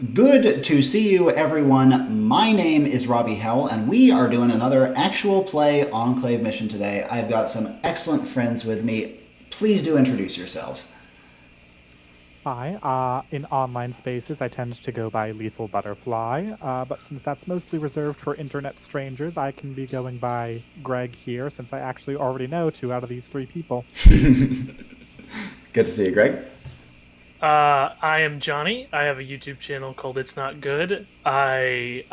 Good to see you, everyone. My name is Robbie Howell, and we are doing another actual play Enclave mission today. I've got some excellent friends with me. Please do introduce yourselves. Hi, in online spaces, I tend to go by Lethal Butterfly, but since that's mostly reserved for internet strangers, I can be going by Greg here, since I actually already know two out of these three people. Good to see you, Greg. I am Jonny. I have a YouTube channel called It's Not Good. I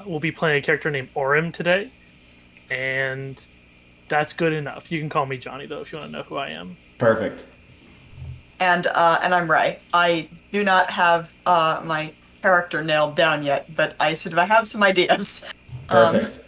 will be playing a character named Orem today, and that's good enough. You can call me Jonny though if you want to know who I am. Perfect. And I'm Ray. I do not have my character nailed down yet, but I have some ideas. Perfect.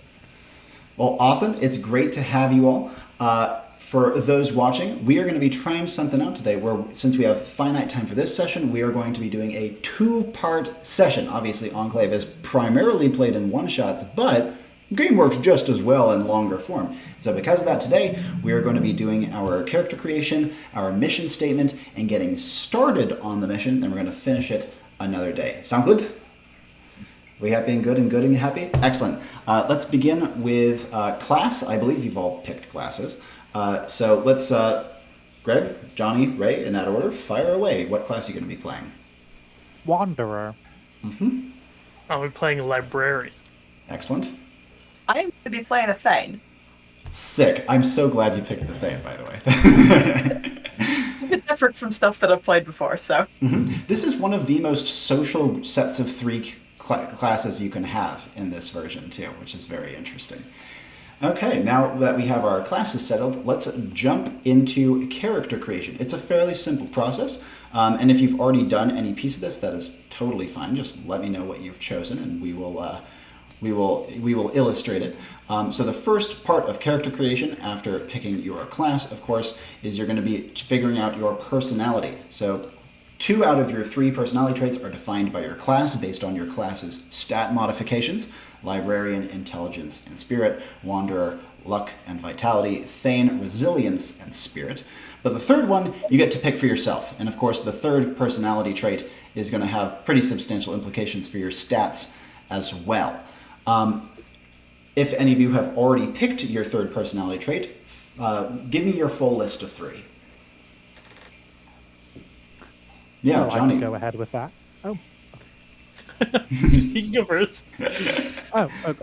Well, awesome. It's great to have you all. For those watching, we are going to be trying something out today where, since we have finite time for this session, we are going to be doing a two-part session. Obviously, Enclave is primarily played in one-shots, but the game works just as well in longer form. So because of that, today, we are going to be doing our character creation, our mission statement, and getting started on the mission. Then we're going to finish it another day. Sound good? We happy and good and happy? Excellent. Let's begin with class. I believe you've all picked classes. So let's, Greg, Jonny, Ray, in that order, fire away. What class are you going to be playing? Wanderer. I'll be playing a librarian. Excellent. I am going to be playing a Thane. Sick. I'm so glad you picked the Thane, by the way. It's a bit different from stuff that I've played before, so. This is one of the most social sets of three classes you can have in this version, too, which is very interesting. Okay, now that we have our classes settled, let's jump into character creation. It's a fairly simple process, and if you've already done any piece of this, that is totally fine. Just let me know what you've chosen, and we will illustrate it. So the first part of character creation, after picking your class, of course, is you're going to be figuring out your personality. So 2 out of your 3 personality traits are defined by your class based on your class's stat modifications: Librarian, Intelligence, and Spirit; Wanderer, Luck and Vitality; Thane, Resilience, and Spirit. But the third one you get to pick for yourself. And of course, the third personality trait is going to have pretty substantial implications for your stats as well. If any of you have already picked your third personality trait, give me your full list of 3. Yeah, I Jonny. can go ahead with that. Oh, You go first.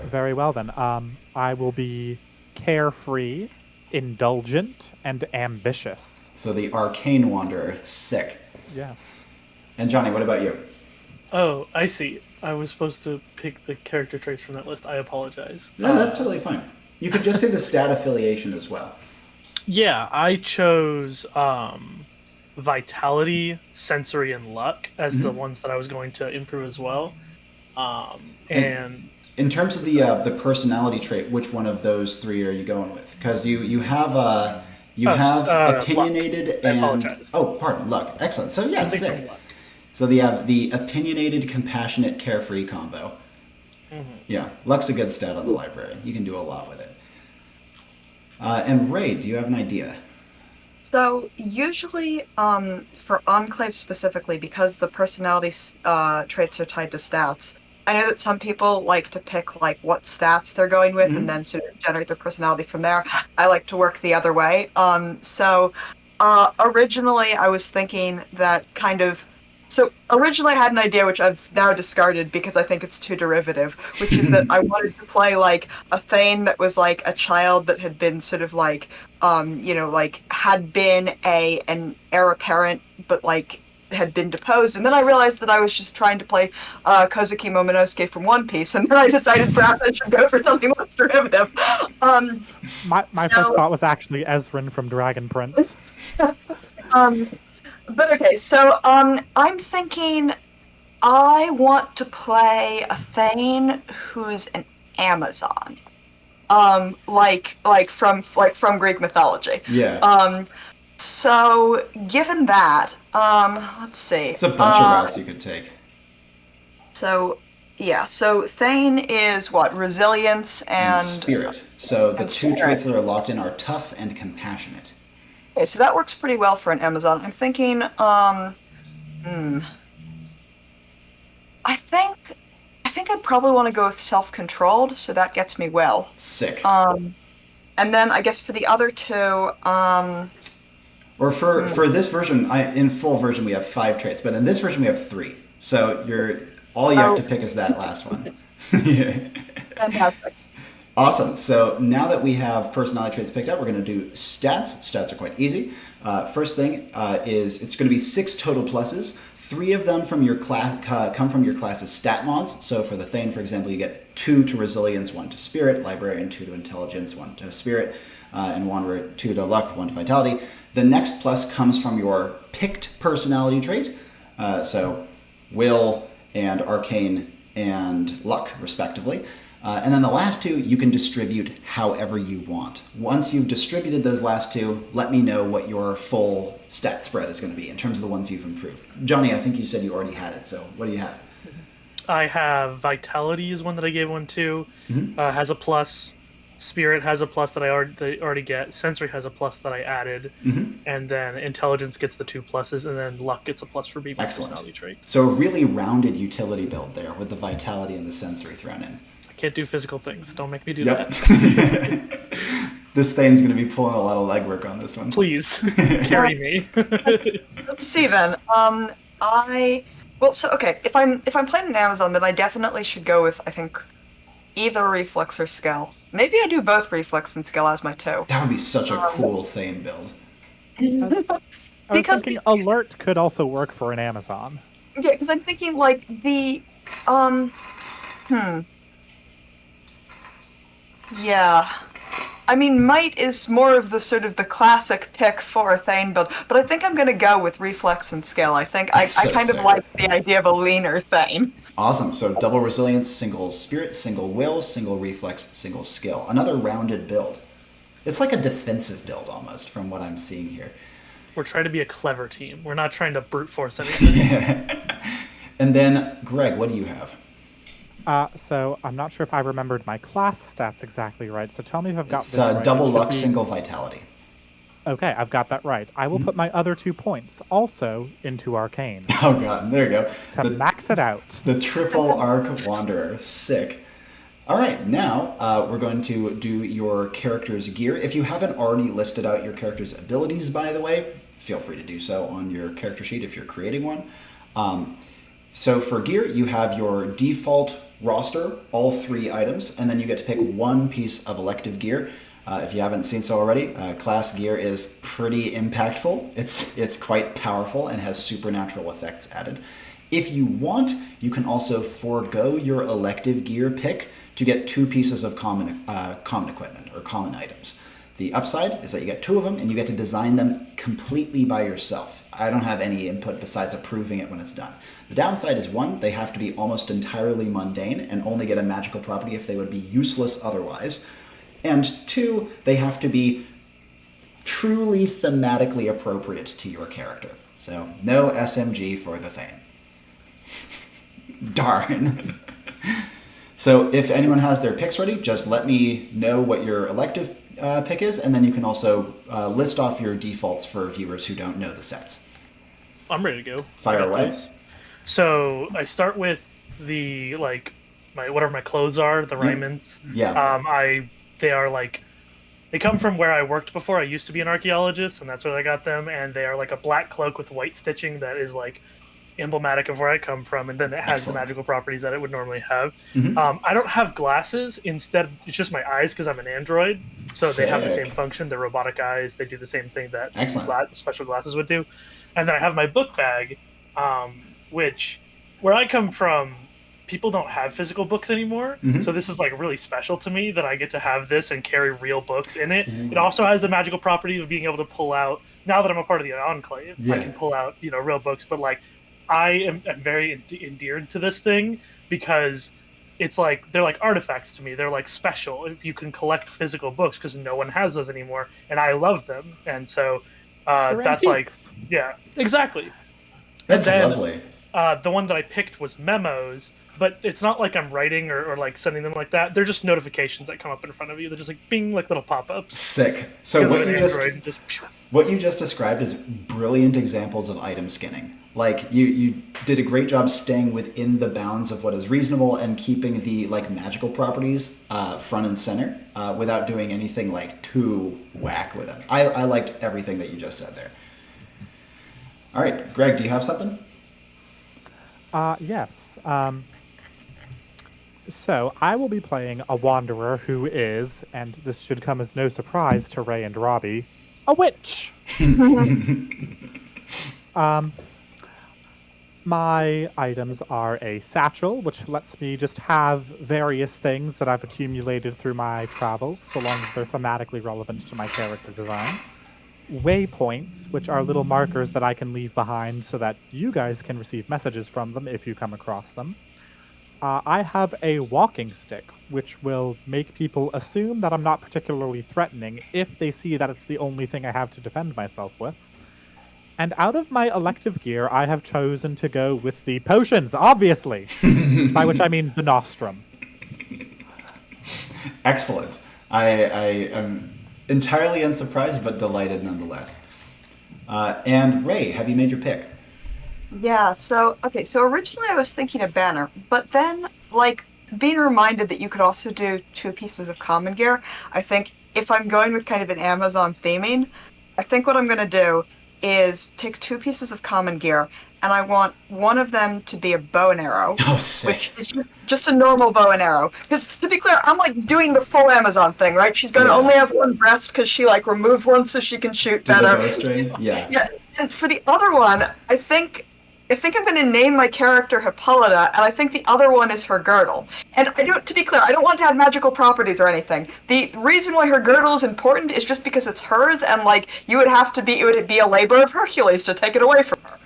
very well then. I will be carefree, indulgent, and ambitious. So the Arcane Wanderer. Sick. Yes. And Jonny, what about you? Oh, I see. I was supposed to pick the character traits from that list. I apologize. No, that's totally fine. You could just say the stat affiliation as well. Yeah, I chose Vitality, Sensory, and Luck as the ones that I was going to improve as well. And In terms of the personality trait, which one of those 3 are you going with? Because you have opinionated Luck. I and apologize. oh, pardon, Luck. Excellent. So yeah, I think sick. from Luck. So they have the opinionated, compassionate, carefree combo. Yeah, Luck's a good stat on the library. You can do a lot with it. And Ray, do you have an idea? So usually, for Enclave specifically, because the personality traits are tied to stats, I know that some people like to pick like what stats they're going with and then sort of generate their personality from there. I like to work the other way. Originally I was thinking that so originally I had an idea which I've now discarded because I think it's too derivative, which is that I wanted to play like a Thane that was like a child that had been sort of like, like had been an heir apparent, but like had been deposed. And then I realized that I was just trying to play Kozuki Momonosuke from One Piece, and then I decided perhaps I should go for something less derivative. My first thought was actually Ezrin from Dragon Prince. But okay, so I'm thinking I want to play a Thane who's an Amazon, like from Greek mythology. Yeah. So given that, let's see. It's a bunch of routes you could take. So Thane is what? Resilience And Spirit. So the 2 traits that are locked in are tough and compassionate. Okay, so that works pretty well for an Amazon. I'm thinking, I think I'd probably want to go with self-controlled, so that gets me will. Sick. And then I guess for the other two, or for this version, in full version we have 5 traits, but in this version we have 3. So all you have to pick is that last one. fantastic. Awesome. So now that we have personality traits picked up, we're going to do stats. Stats are quite easy. First thing is it's going to be 6 total pluses. 3 of them from your class come from your class's stat mods. So for the Thane, for example, you get 2 to resilience, 1 to spirit, librarian 2 to intelligence, 1 to spirit, and wanderer 2 to luck, 1 to vitality. The next plus comes from your picked personality trait. So will and arcane and luck, respectively. And then the last 2 you can distribute however you want. Once you've distributed those last 2, let me know what your full stat spread is going to be in terms of the ones you've improved. Johnny, I think you said you already had it, so what do you have? I have Vitality is one that I gave 1 to. Has a plus. Spirit has a plus that I already get. Sensory has a plus that I added. And then Intelligence gets the 2 pluses, and then Luck gets a plus for being my personality trait. So a really rounded utility build there with the Vitality and the Sensory thrown in. Can't do physical things. Don't make me do that. This Thane's going to be pulling a lot of legwork on this one. Please carry me. Let's see then. If I'm playing an Amazon, then I definitely should go with, I think, either reflex or skill. Maybe I do both reflex and skill as my 2. That would be such a cool Thane build. I was thinking alert could also work for an Amazon. Yeah, because I'm thinking like the Yeah. I mean, might is more of the sort of the classic pick for a Thane build, but I think I'm going to go with reflex and skill. I think I kind of like the idea of a leaner Thane. Awesome. So double resilience, single spirit, single will, single reflex, single skill. Another rounded build. It's like a defensive build almost from what I'm seeing here. We're trying to be a clever team. We're not trying to brute force anything. And then, Greg, what do you have? So I'm not sure if I remembered my class stats exactly right. So tell me if I've got It's this right. double luck, single vitality. Okay, I've got that right. I will put my other 2 points also into Arcane Oh god, there you go. to max it out. The triple arc wanderer. Sick. All right, now we're going to do your character's gear. If you haven't already listed out your character's abilities, by the way, feel free to do so on your character sheet if you're creating one. So for gear, you have your default roster, all 3 items, and then you get to pick 1 piece of elective gear. If you haven't seen so already, class gear is pretty impactful. It's quite powerful and has supernatural effects added. If you want, you can also forego your elective gear pick to get 2 pieces of common equipment or common items. The upside is that you get 2 of them and you get to design them completely by yourself. I don't have any input besides approving it when it's done. The downside is 1, they have to be almost entirely mundane and only get a magical property if they would be useless otherwise. And 2, they have to be truly thematically appropriate to your character. So no SMG for the Thane. Darn. So if anyone has their picks ready, just let me know what your elective pick is, and then you can also list off your defaults for viewers who don't know the sets. I'm ready to go. Fire away. So I start with the whatever my clothes are, the Rymans. Yeah. They come from where I worked before. I used to be an archaeologist, and that's where I got them. And they are like a black cloak with white stitching that is like emblematic of where I come from, and then it has the magical properties that it would normally have. I don't have glasses. Instead, it's just my eyes because I'm an android. So they have the same function. They're robotic eyes. They do the same thing that special glasses would do. And then I have my book bag, which, where I come from, people don't have physical books anymore. So this is like really special to me that I get to have this and carry real books in it. It also has the magical property of being able to pull out, now that I'm a part of the Enclave, I can pull out, real books. But like, I am very endeared to this thing because it's like, they're like artifacts to me. They're like special if you can collect physical books, because no one has those anymore. And I love them. And so that's like, yeah, exactly. That's lovely. The one that I picked was memos, but it's not like I'm writing or like sending them like that. They're just notifications that come up in front of you. They're just like bing, like little pop-ups. Sick. So what you just described is brilliant examples of item skinning. Like you did a great job staying within the bounds of what is reasonable and keeping the like magical properties front and center without doing anything like too whack with it. I liked everything that you just said there. All right, Greg, do you have something? Yes. So I will be playing a wanderer who is, and this should come as no surprise to Ray and Robbie, a witch. My items are a satchel, which lets me just have various things that I've accumulated through my travels, so long as they're thematically relevant to my character design. Waypoints, which are little markers that I can leave behind so that you guys can receive messages from them if you come across them. I have a walking stick, which will make people assume that I'm not particularly threatening if they see that it's the only thing I have to defend myself with. And out of my elective gear, I have chosen to go with the potions, obviously! By which I mean the nostrum. Excellent. I am entirely unsurprised, but delighted nonetheless. And Ray, have you made your pick? Yeah, so originally I was thinking a banner, but then, like, being reminded that you could also do 2 pieces of common gear, I think if I'm going with kind of an Amazon theming, I think what I'm going to do is pick 2 pieces of common gear, and I want one of them to be a bow and arrow. Oh, sick. Which is just a normal bow and arrow. Because, to be clear, I'm, like, doing the full Amazon thing, right? She's going to only have one breast because she, like, removed one so she can shoot better. The bowstring? Yeah. And for the other one, I think I'm going to name my character Hippolyta, and I think the other one is her girdle. And to be clear, I don't want to have magical properties or anything. The reason why her girdle is important is just because it's hers, and like it would be a labor of Hercules to take it away from her.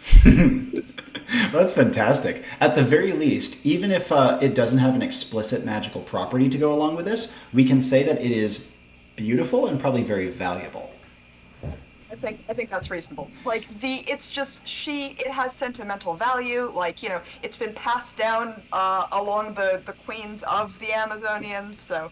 Well, that's fantastic. At the very least, even if it doesn't have an explicit magical property to go along with this, we can say that it is beautiful and probably very valuable. I think that's reasonable. Like it has sentimental value. Like it's been passed down along the queens of the Amazonians. So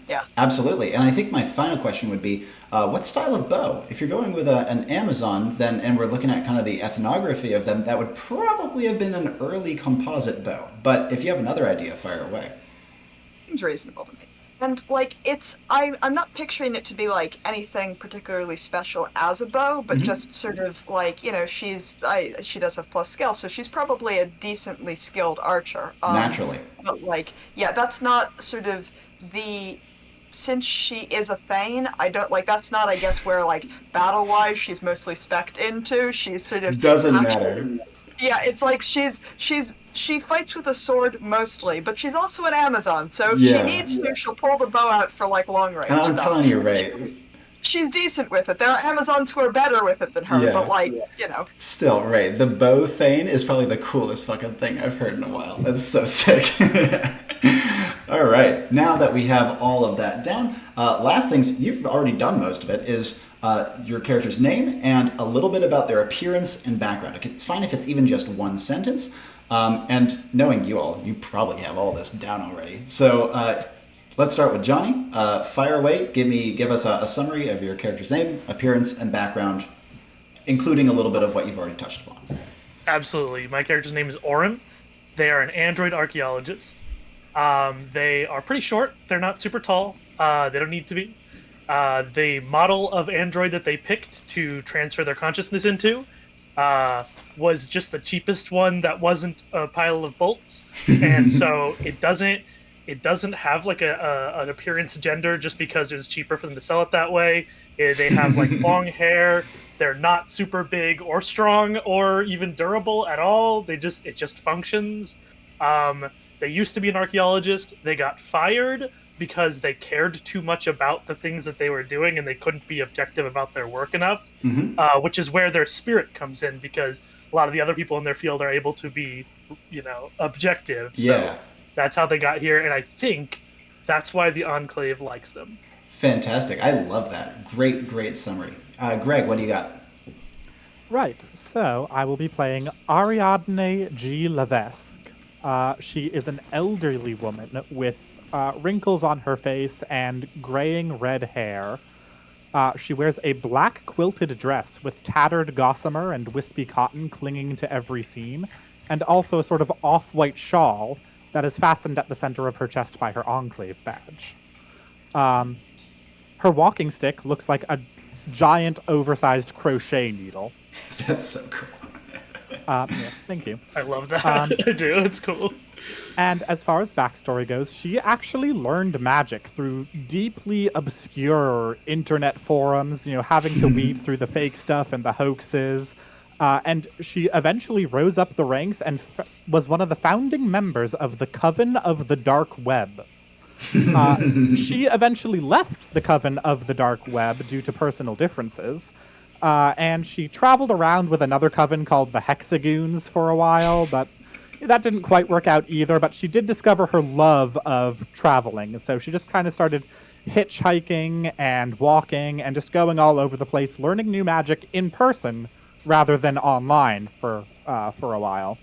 yeah, absolutely. And I think my final question would be, what style of bow? If you're going with an Amazon, and we're looking at kind of the ethnography of them, that would probably have been an early composite bow. But if you have another idea, fire away. Seems reasonable to me. And like I'm not picturing it to be like anything particularly special as a bow, but just sort of like she does have plus skill, so she's probably a decently skilled archer. Naturally. But like that's not sort of since she is a Thane, I don't like that's not I guess where like battle wise she's mostly spec'd into. She's sort of doesn't matter. Yeah, it's like she fights with a sword mostly, but she's also an Amazon, so if she needs to, she'll pull the bow out for like long range. I'm telling you, Ray. She's decent with it. There are Amazons who are better with it than her, but like, Still, Ray, the bow Thane is probably the coolest fucking thing I've heard in a while. That's so sick. All right, now that we have all of that down, last things, you've already done most of it, is your character's name and a little bit about their appearance and background. It's fine if it's even just one sentence. And knowing you all, you probably have all this down already. So let's start with Jonny. Fire away. Give us a summary of your character's name, appearance, and background, including a little bit of what you've already touched upon. Absolutely. My character's name is Oroes. They are an android archaeologist. They are pretty short. They're not super tall. They don't need to be. The model of android that they picked to transfer their consciousness into was just the cheapest one that wasn't a pile of bolts, and so it doesn't have like an appearance gender just because it's cheaper for them to sell it that way. They have like long hair. They're not super big or strong or even durable at all. It just functions. They used to be an archaeologist. They got fired because they cared too much about the things that they were doing and they couldn't be objective about their work enough, which is where their spirit comes in, because a lot of the other people in their field are able to be, objective. Yeah. So that's how they got here, and I think that's why the Enclave likes them. Fantastic. I love that. Great summary. Greg, what do you got? Right, so I will be playing Ariadne G. Levesque. She is an elderly woman with wrinkles on her face and graying red hair. She wears a black quilted dress with tattered gossamer and wispy cotton clinging to every seam, and also a sort of off-white shawl that is fastened at the center of her chest by her Enclave badge. Her walking stick looks like a giant, oversized crochet needle. That's so cool. Yes, thank you. I love that. I do. It's cool. And as far as backstory goes, she actually learned magic through deeply obscure internet forums, having to weed through the fake stuff and the hoaxes. And she eventually rose up the ranks and was one of the founding members of the Coven of the Dark Web. She eventually left the Coven of the Dark Web due to personal differences. And she traveled around with another coven called the Hexagoons for a while, but that didn't quite work out either. But she did discover her love of traveling, so she just kind of started hitchhiking and walking and just going all over the place, learning new magic in person rather than online for a while.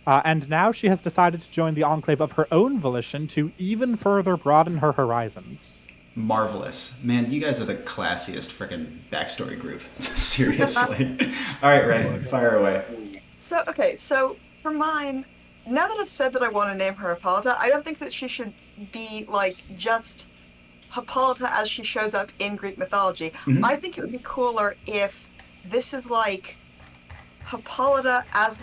And now she has decided to join the Enclave of her own volition to even further broaden her horizons. Marvelous. Man, you guys are the classiest freaking backstory group. Seriously. All right, Ray, fire away. So for mine, now that I've said that I want to name her Hippolyta, I don't think that she should be, just Hippolyta as she shows up in Greek mythology. Mm-hmm. I think it would be cooler if this is, Hippolyta as,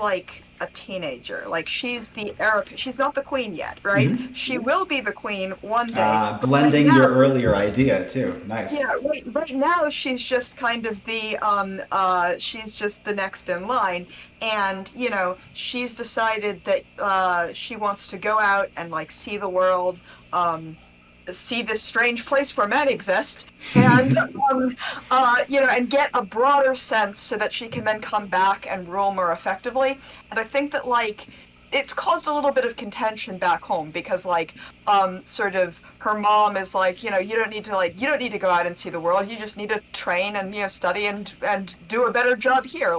a teenager. She's the heir. She's not the queen yet, right? Mm-hmm. She will be the queen one day. Blending your earlier idea too. Nice. Yeah, right now she's just kind of she's just the next in line, and she's decided that she wants to go out and see the world, see this strange place where men exist, and and get a broader sense so that she can then come back and rule more effectively. And I think that it's caused a little bit of contention back home because sort of her mom is you don't need to go out and see the world. You just need to train and study and do a better job here.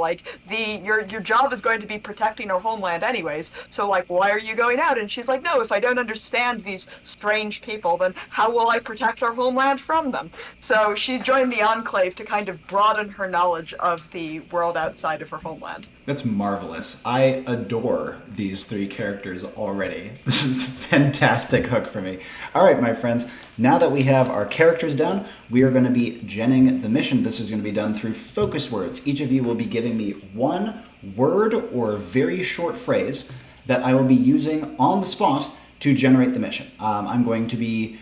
Your job is going to be protecting our homeland anyways. So why are you going out? And she's like, no, if I don't understand these strange people, then how will I protect our homeland from them? So she joined the Enclave to kind of broaden her knowledge of the world outside of her homeland. That's marvelous. I adore these three characters already. This is a fantastic hook for me. All right, my friends, now that we have our characters down, we are going to be genning the mission. This is going to be done through focus words. Each of you will be giving me one word or very short phrase that I will be using on the spot to generate the mission. I'm going to be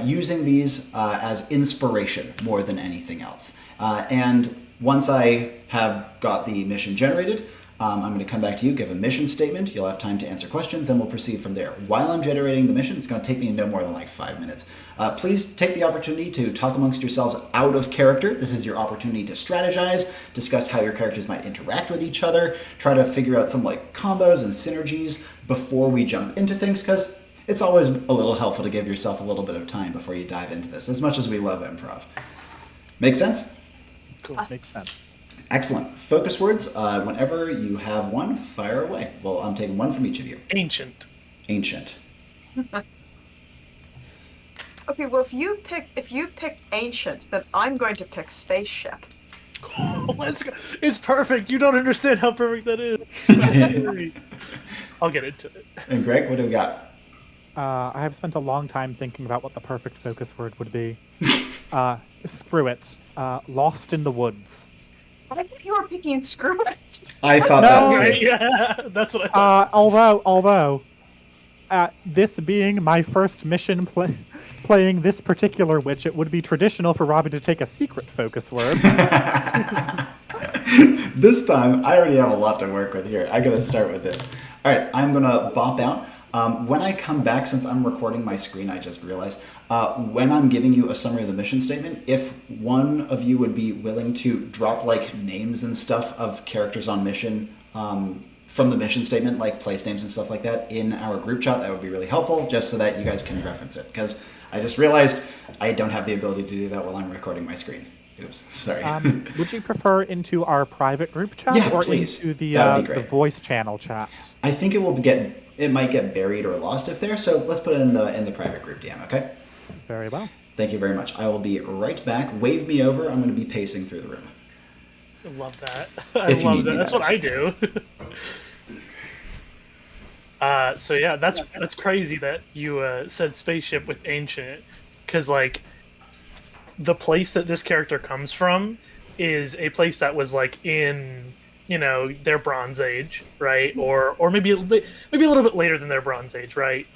using these as inspiration more than anything else. And once I have got the mission generated, I'm going to come back to you, give a mission statement. You'll have time to answer questions, and we'll proceed from there. While I'm generating the mission, it's going to take me no more than 5 minutes. Please take the opportunity to talk amongst yourselves out of character. This is your opportunity to strategize, discuss how your characters might interact with each other, try to figure out some combos and synergies before we jump into things, because it's always a little helpful to give yourself a little bit of time before you dive into this, as much as we love improv. Make sense? Cool, makes sense. Excellent. Focus words. Whenever you have one, fire away. Well, I'm taking one from each of you. Ancient. Ancient. Okay, well, if you pick ancient, then I'm going to pick spaceship. Oh, let's go. It's perfect. You don't understand how perfect that is. I'll get into it. And Greg, what do we got? I have spent a long time thinking about what the perfect focus word would be. Screw it. Lost in the woods. I think you were picking screw it. I thought that too. Right, yeah, that's what I thought. Although, this being my first mission playing this particular witch, it would be traditional for Robbie to take a secret focus word. This time, I already have a lot to work with here. I gotta start with this. All right, I'm gonna bop out. When I come back, since I'm recording my screen, I just realized, when I'm giving you a summary of the mission statement, if one of you would be willing to drop names and stuff of characters on mission from the mission statement, place names and stuff like that in our group chat, that would be really helpful, just so that you guys can reference it. Because I just realized I don't have the ability to do that while I'm recording my screen. Oops, sorry. Would you prefer into our private group chat or please. Into the voice channel chat? I think it might get buried or lost if there, so let's put it in the private group DM, okay? Very well. Thank you very much. I will be right back. Wave me over. I'm going to be pacing through the room. I love that. I If you love need that. me, That's that what I do. So yeah, that's crazy that you said spaceship with ancient, because like the place that this character comes from is a place that was like in their Bronze Age, right? Or maybe maybe a little bit later than their Bronze Age, right?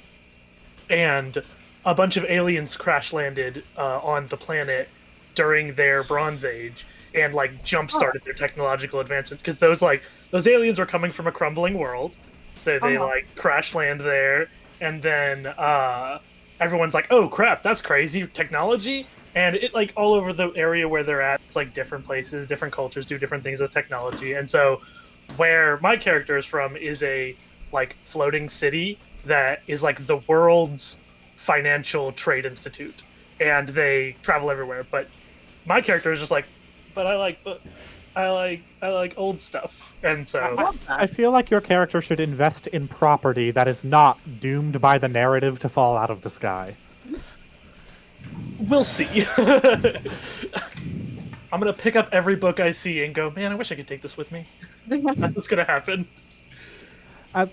And a bunch of aliens crash landed on the planet during their Bronze Age and like jump started their technological advancements because those aliens were coming from a crumbling world, so they like crash land there, and then everyone's like, "Oh crap, that's crazy technology!" And it like all over the area where they're at, it's like different places, different cultures do different things with technology, and so where my character is from is a like floating city that is like the world's financial trade institute, and they travel everywhere. But my character is just like, but I like books. I like old stuff, and so I feel like your character should invest in property that is not doomed by the narrative to fall out of the sky. we'll see. I'm gonna pick up every book I see and go, man, I wish I could take this with me. That's what's gonna happen. As,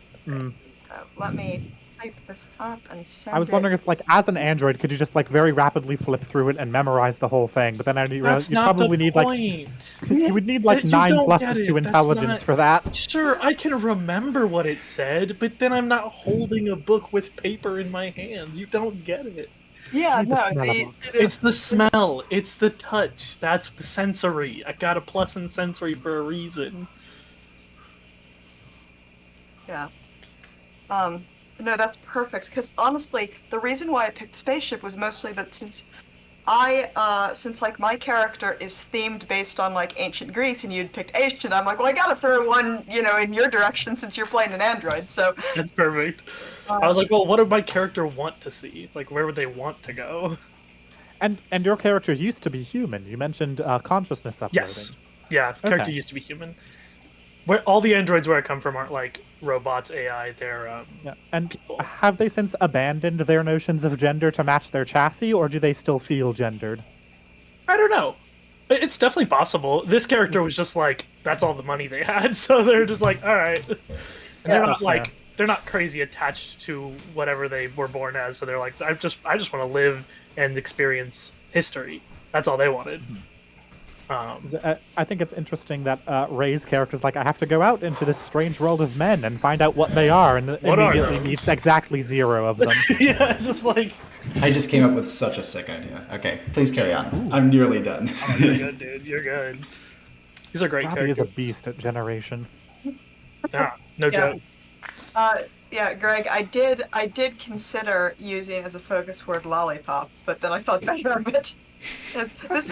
Let me type this up and send I was wondering if, like, as an android, could you just like very rapidly flip through it and memorize the whole thing? But then I realized That's you not probably the need point. you would need like You 9 don't get pluses it. to That's intelligence not- for that. Sure, I can remember what it said, but then I'm not holding a book with paper in my hands. You don't get it. Yeah, Need to no, smell a the, book. It's the smell. It's the touch. That's the sensory. I got a plus in sensory for a reason. yeah. No, that's perfect. Because honestly, the reason why I picked spaceship was mostly that since like my character is themed based on like ancient Greece, and you'd picked ancient, I'm like, well, I gotta throw one, in your direction since you're playing an android. So That's perfect. I was like, well, what would my character want to see? Like, where would they want to go? And your character used to be human. You mentioned consciousness uploading. Yes. Yeah, character Okay. used to be human. Where all the androids where I come from aren't like robots, AI. They're Yeah. And people. have they since abandoned their notions of gender to match their chassis, or do they still feel gendered? I don't know. It's definitely possible. This character was just like, that's all the money they had, so they're just like, all right. And they're not that's like, fair. they're not crazy attached to whatever they were born as. So they're like, I just want to live and experience history. That's all they wanted. I think it's interesting that Ray's character is like, I have to go out into this strange world of men and find out what they are, and What are immediately those? meets exactly 0 of them. Yeah, it's just like, I just came up with such a sick idea. Okay, please carry on. I'm nearly done. oh, you're good, dude. You're good. These are great Robbie is characters. a beast at generation. No Yeah. joke. yeah, Greg, I did consider using as a focus word lollipop, but then I thought better of it. This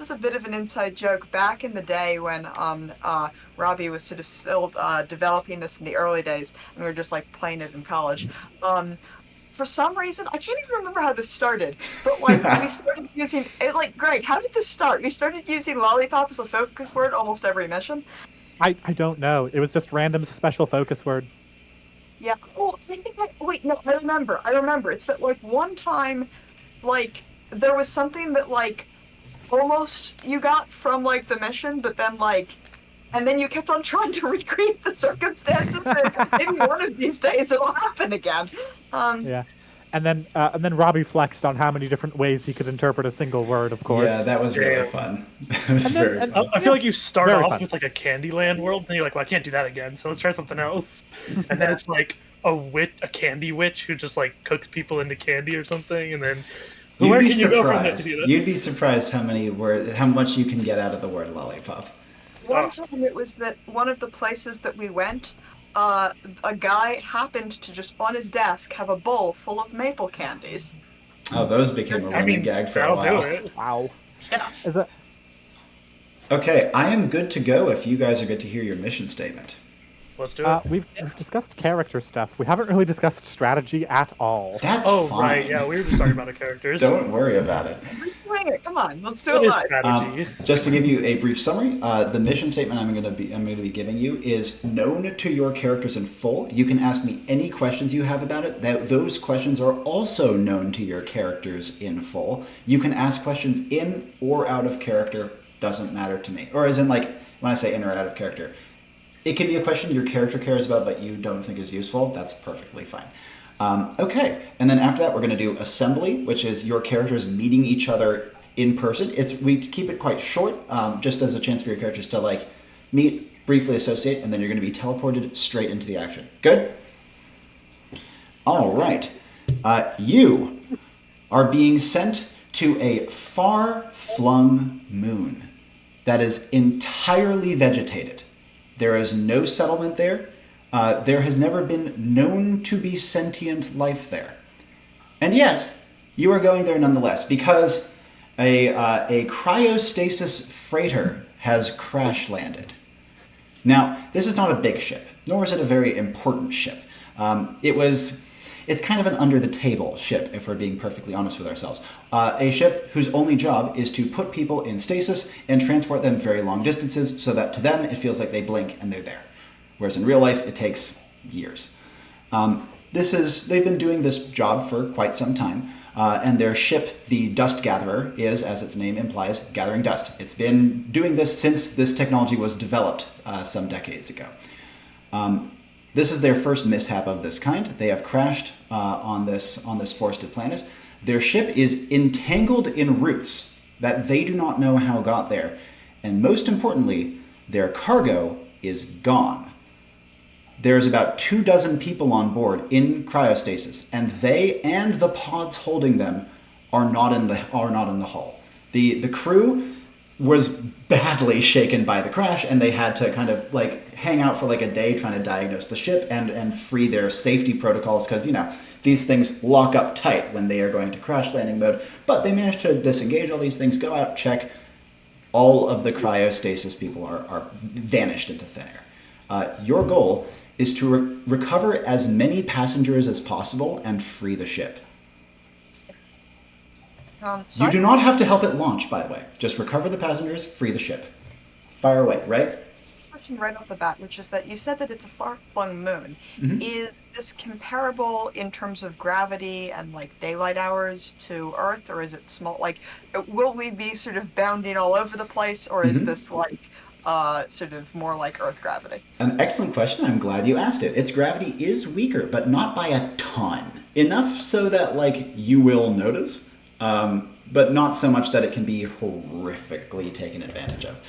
is a bit of an inside joke. Back in the day when Robbie was sort of still developing this in the early days, and we were just like playing it in college. For some reason, I can't even remember how this started, but like we started using it. Like, Greg, how did this start? We started using lollipop as a focus word almost every mission. I don't know. It was just random special focus word. Yeah. Oh, wait, no, I remember. It's that like one time, like there was something that like almost you got from like the mission, but then like, and then you kept on trying to recreate the circumstances. And maybe one of these days it'll happen again. Yeah. And then Robbie flexed on how many different ways he could interpret a single word, of course. Yeah, that was really fun. It was very fun. I feel like you start Very off fun. with like a Candyland world, and you're like, well, I can't do that again, so let's try something else. And then it's like a candy witch who just like cooks people into candy or something, and then where can you go from there? You'd be surprised how much you can get out of the word lollipop. One time it was that one of the places that we went, a guy happened to just on his desk have a bowl full of maple candies. Oh, those became a running gag for a that'll while. do it. Wow. Yeah. Is it? Okay, I am good to go if you guys are good to hear your mission statement. Let's do it. We've discussed character stuff. We haven't really discussed strategy at all. That's Oh, fine. right. Yeah, we were just talking about our characters. Don't worry about it. Wing it. Come on, let's do What it is live. strategy? Just to give you a brief summary, the mission statement I'm going to be giving you is known to your characters in full. You can ask me any questions you have about it. Those questions are also known to your characters in full. You can ask questions in or out of character. Doesn't matter to me. Or as in, like, when I say in or out of character, it can be a question your character cares about but you don't think is useful. That's perfectly fine. Okay, and then after that we're going to do assembly, which is your characters meeting each other in person. We keep it quite short, just as a chance for your characters to like meet, briefly associate, and then you're going to be teleported straight into the action. Good? All right. You are being sent to a far-flung moon that is entirely vegetated. There is no settlement there. There has never been known to be sentient life there. And yet, you are going there nonetheless because a cryostasis freighter has crash landed. Now, this is not a big ship, nor is it a very important ship. It's kind of an under-the-table ship, if we're being perfectly honest with ourselves. A ship whose only job is to put people in stasis and transport them very long distances so that to them it feels like they blink and they're there. Whereas in real life, it takes years. They've been doing this job for quite some time, and their ship, the Dust Gatherer, is, as its name implies, gathering dust. It's been doing this since this technology was developed some decades ago. This is their first mishap of this kind. They have crashed on this forested planet. Their ship is entangled in roots that they do not know how got there. And most importantly, their cargo is gone. There's about 24 people on board in cryostasis, and they and the pods holding them are not in the hull. The crew was badly shaken by the crash, and they had to kind of like hang out for like a day trying to diagnose the ship and free their safety protocols because, you know, these things lock up tight when they are going to crash landing mode. But they managed to disengage all these things, go out, check. All of the cryostasis people are vanished into thin air. Your goal is to recover as many passengers as possible and free the ship. You do not have to help it launch, by the way. Just recover the passengers, free the ship. Fire away, right? Question right off the bat, which is that you said that it's a far-flung moon. Mm-hmm. Is this comparable in terms of gravity and like daylight hours to Earth, or is it small? Like, will we be sort of bounding all over the place, or is this like sort of more like Earth gravity? An excellent question. I'm glad you asked it. Its gravity is weaker, but not by a ton. Enough so that like you will notice. But not so much that it can be horrifically taken advantage of.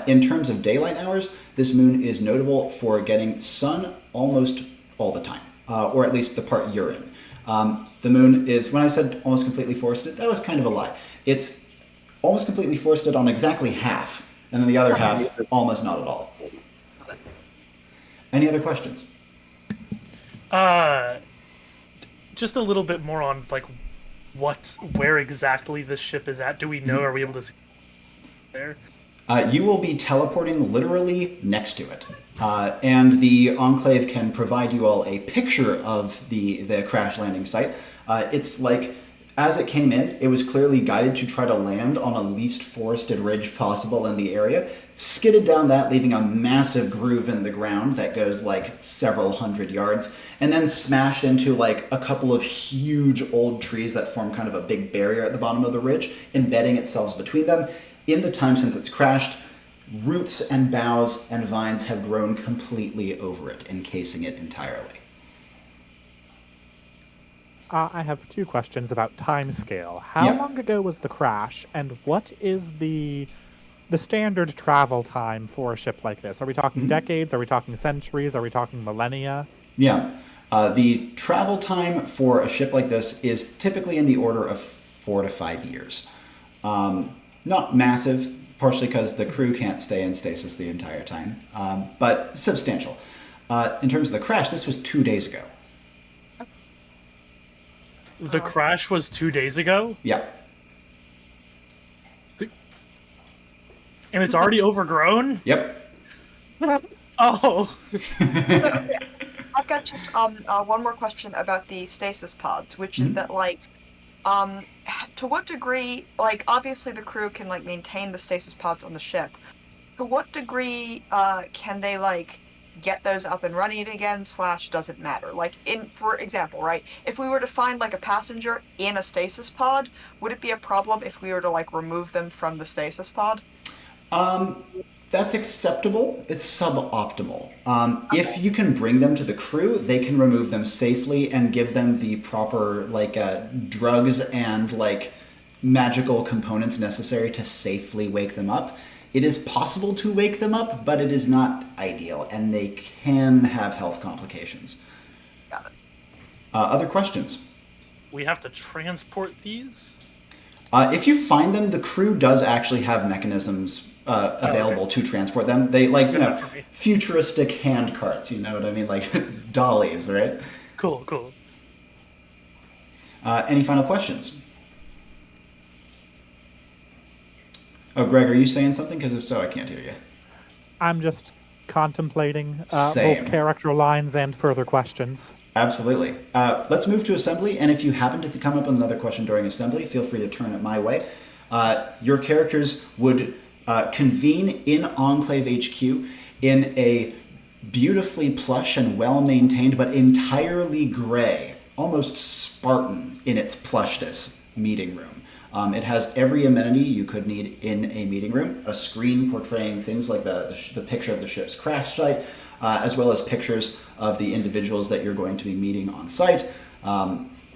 In terms of daylight hours, this moon is notable for getting sun almost all the time, or at least the part you're in. The moon is, when I said almost completely forested, that was kind of a lie. It's almost completely forested on exactly half, and then the other half almost not at all. Any other questions? Just a little bit more on like where exactly this ship is at. Do we know? Are we able to see there? You will be teleporting literally next to it. And the Enclave can provide you all a picture of the crash landing site. It's like, as it came in, it was clearly guided to try to land on a least forested ridge possible in the area, skidded down that, leaving a massive groove in the ground that goes like several hundred yards, and then smashed into like a couple of huge old trees that form kind of a big barrier at the bottom of the ridge, embedding itself between them. In the time since it's crashed, roots and boughs and vines have grown completely over it, encasing it entirely. I have 2 questions about timescale. How long ago was the crash, and what is the standard travel time for a ship like this? Are we talking decades? Are we talking centuries? Are we talking millennia? Yeah. The travel time for a ship like this is typically in the order of 4 to 5 years. Not massive, partially because the crew can't stay in stasis the entire time, but substantial. In terms of the crash, this was 2 days ago. The crash was 2 days ago? Yeah. And it's already overgrown? Yep. Oh, So okay, I've got just one more question about the stasis pods, which is that like to what degree, like obviously the crew can like maintain the stasis pods on the ship. To what degree can they like get those up and running again, slash doesn't matter? Like in for example, right? If we were to find like a passenger in a stasis pod, would it be a problem if we were to like remove them from the stasis pod? That's acceptable. It's suboptimal. If you can bring them to the crew, they can remove them safely and give them the proper like drugs and like magical components necessary to safely wake them up. It is possible to wake them up, but it is not ideal, and they can have health complications. Got it. Other questions? we have to transport these? If you find them, the crew does actually have mechanisms available to transport them. They like, futuristic hand carts, you know what I mean? Like dollies, right? Cool, cool. Any final questions? Oh, Greg, are you saying something? Because if so, I can't hear you. I'm just contemplating Same. both character lines and further questions. Absolutely. Let's move to assembly, and if you happen to come up with another question during assembly, feel free to turn it my way. Your characters would convene in Enclave HQ in a beautifully plush and well-maintained, but entirely gray, almost Spartan in its plushness meeting room. It has every amenity you could need in a meeting room, a screen portraying things like the picture of the ship's crash site, as well as pictures of the individuals that you're going to be meeting on site.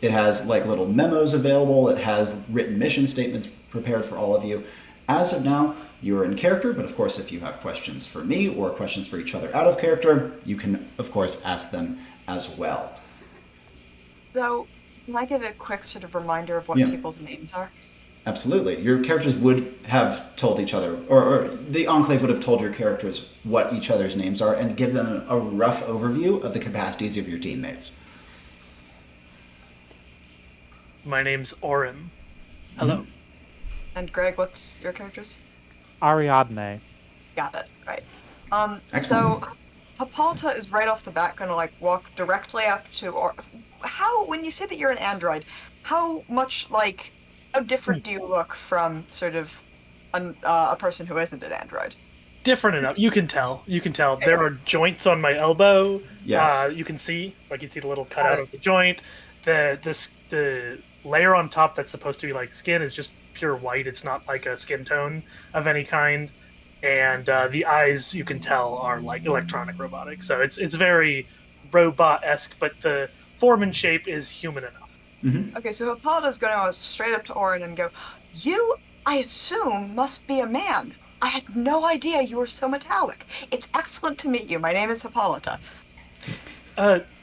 It has like little memos available. It has written mission statements prepared for all of you. As of now, you are in character, but of course, if you have questions for me or questions for each other out of character, you can, of course, ask them as well. So, can I get a quick sort of reminder of what Yeah. people's names are? Absolutely. Your characters would have told each other, or the Enclave would have told your characters what each other's names are and give them a rough overview of the capacities of your teammates. My name's Orim. Hello. And Greg, what's your character's? Ariadne. Got it. Right. Excellent. So Hippolyta is right off the bat going to like walk directly up to, or how, when you say that you're an android, how much like, how different do you look from sort of a person who isn't an android? Different enough. You can tell. You can tell. There are joints on my elbow. Yes. You can see the little cutout of the joint. The layer on top that's supposed to be like skin is just pure white. It's not like a skin tone of any kind. And the eyes, you can tell, are like electronic robotic. So it's very robot-esque, but the form and shape is human enough. Mm-hmm. Okay, so Hippolyta's going to go straight up to Orin and go, "You, I assume, must be a man. I had no idea you were so metallic. It's excellent to meet you. My name is Hippolyta."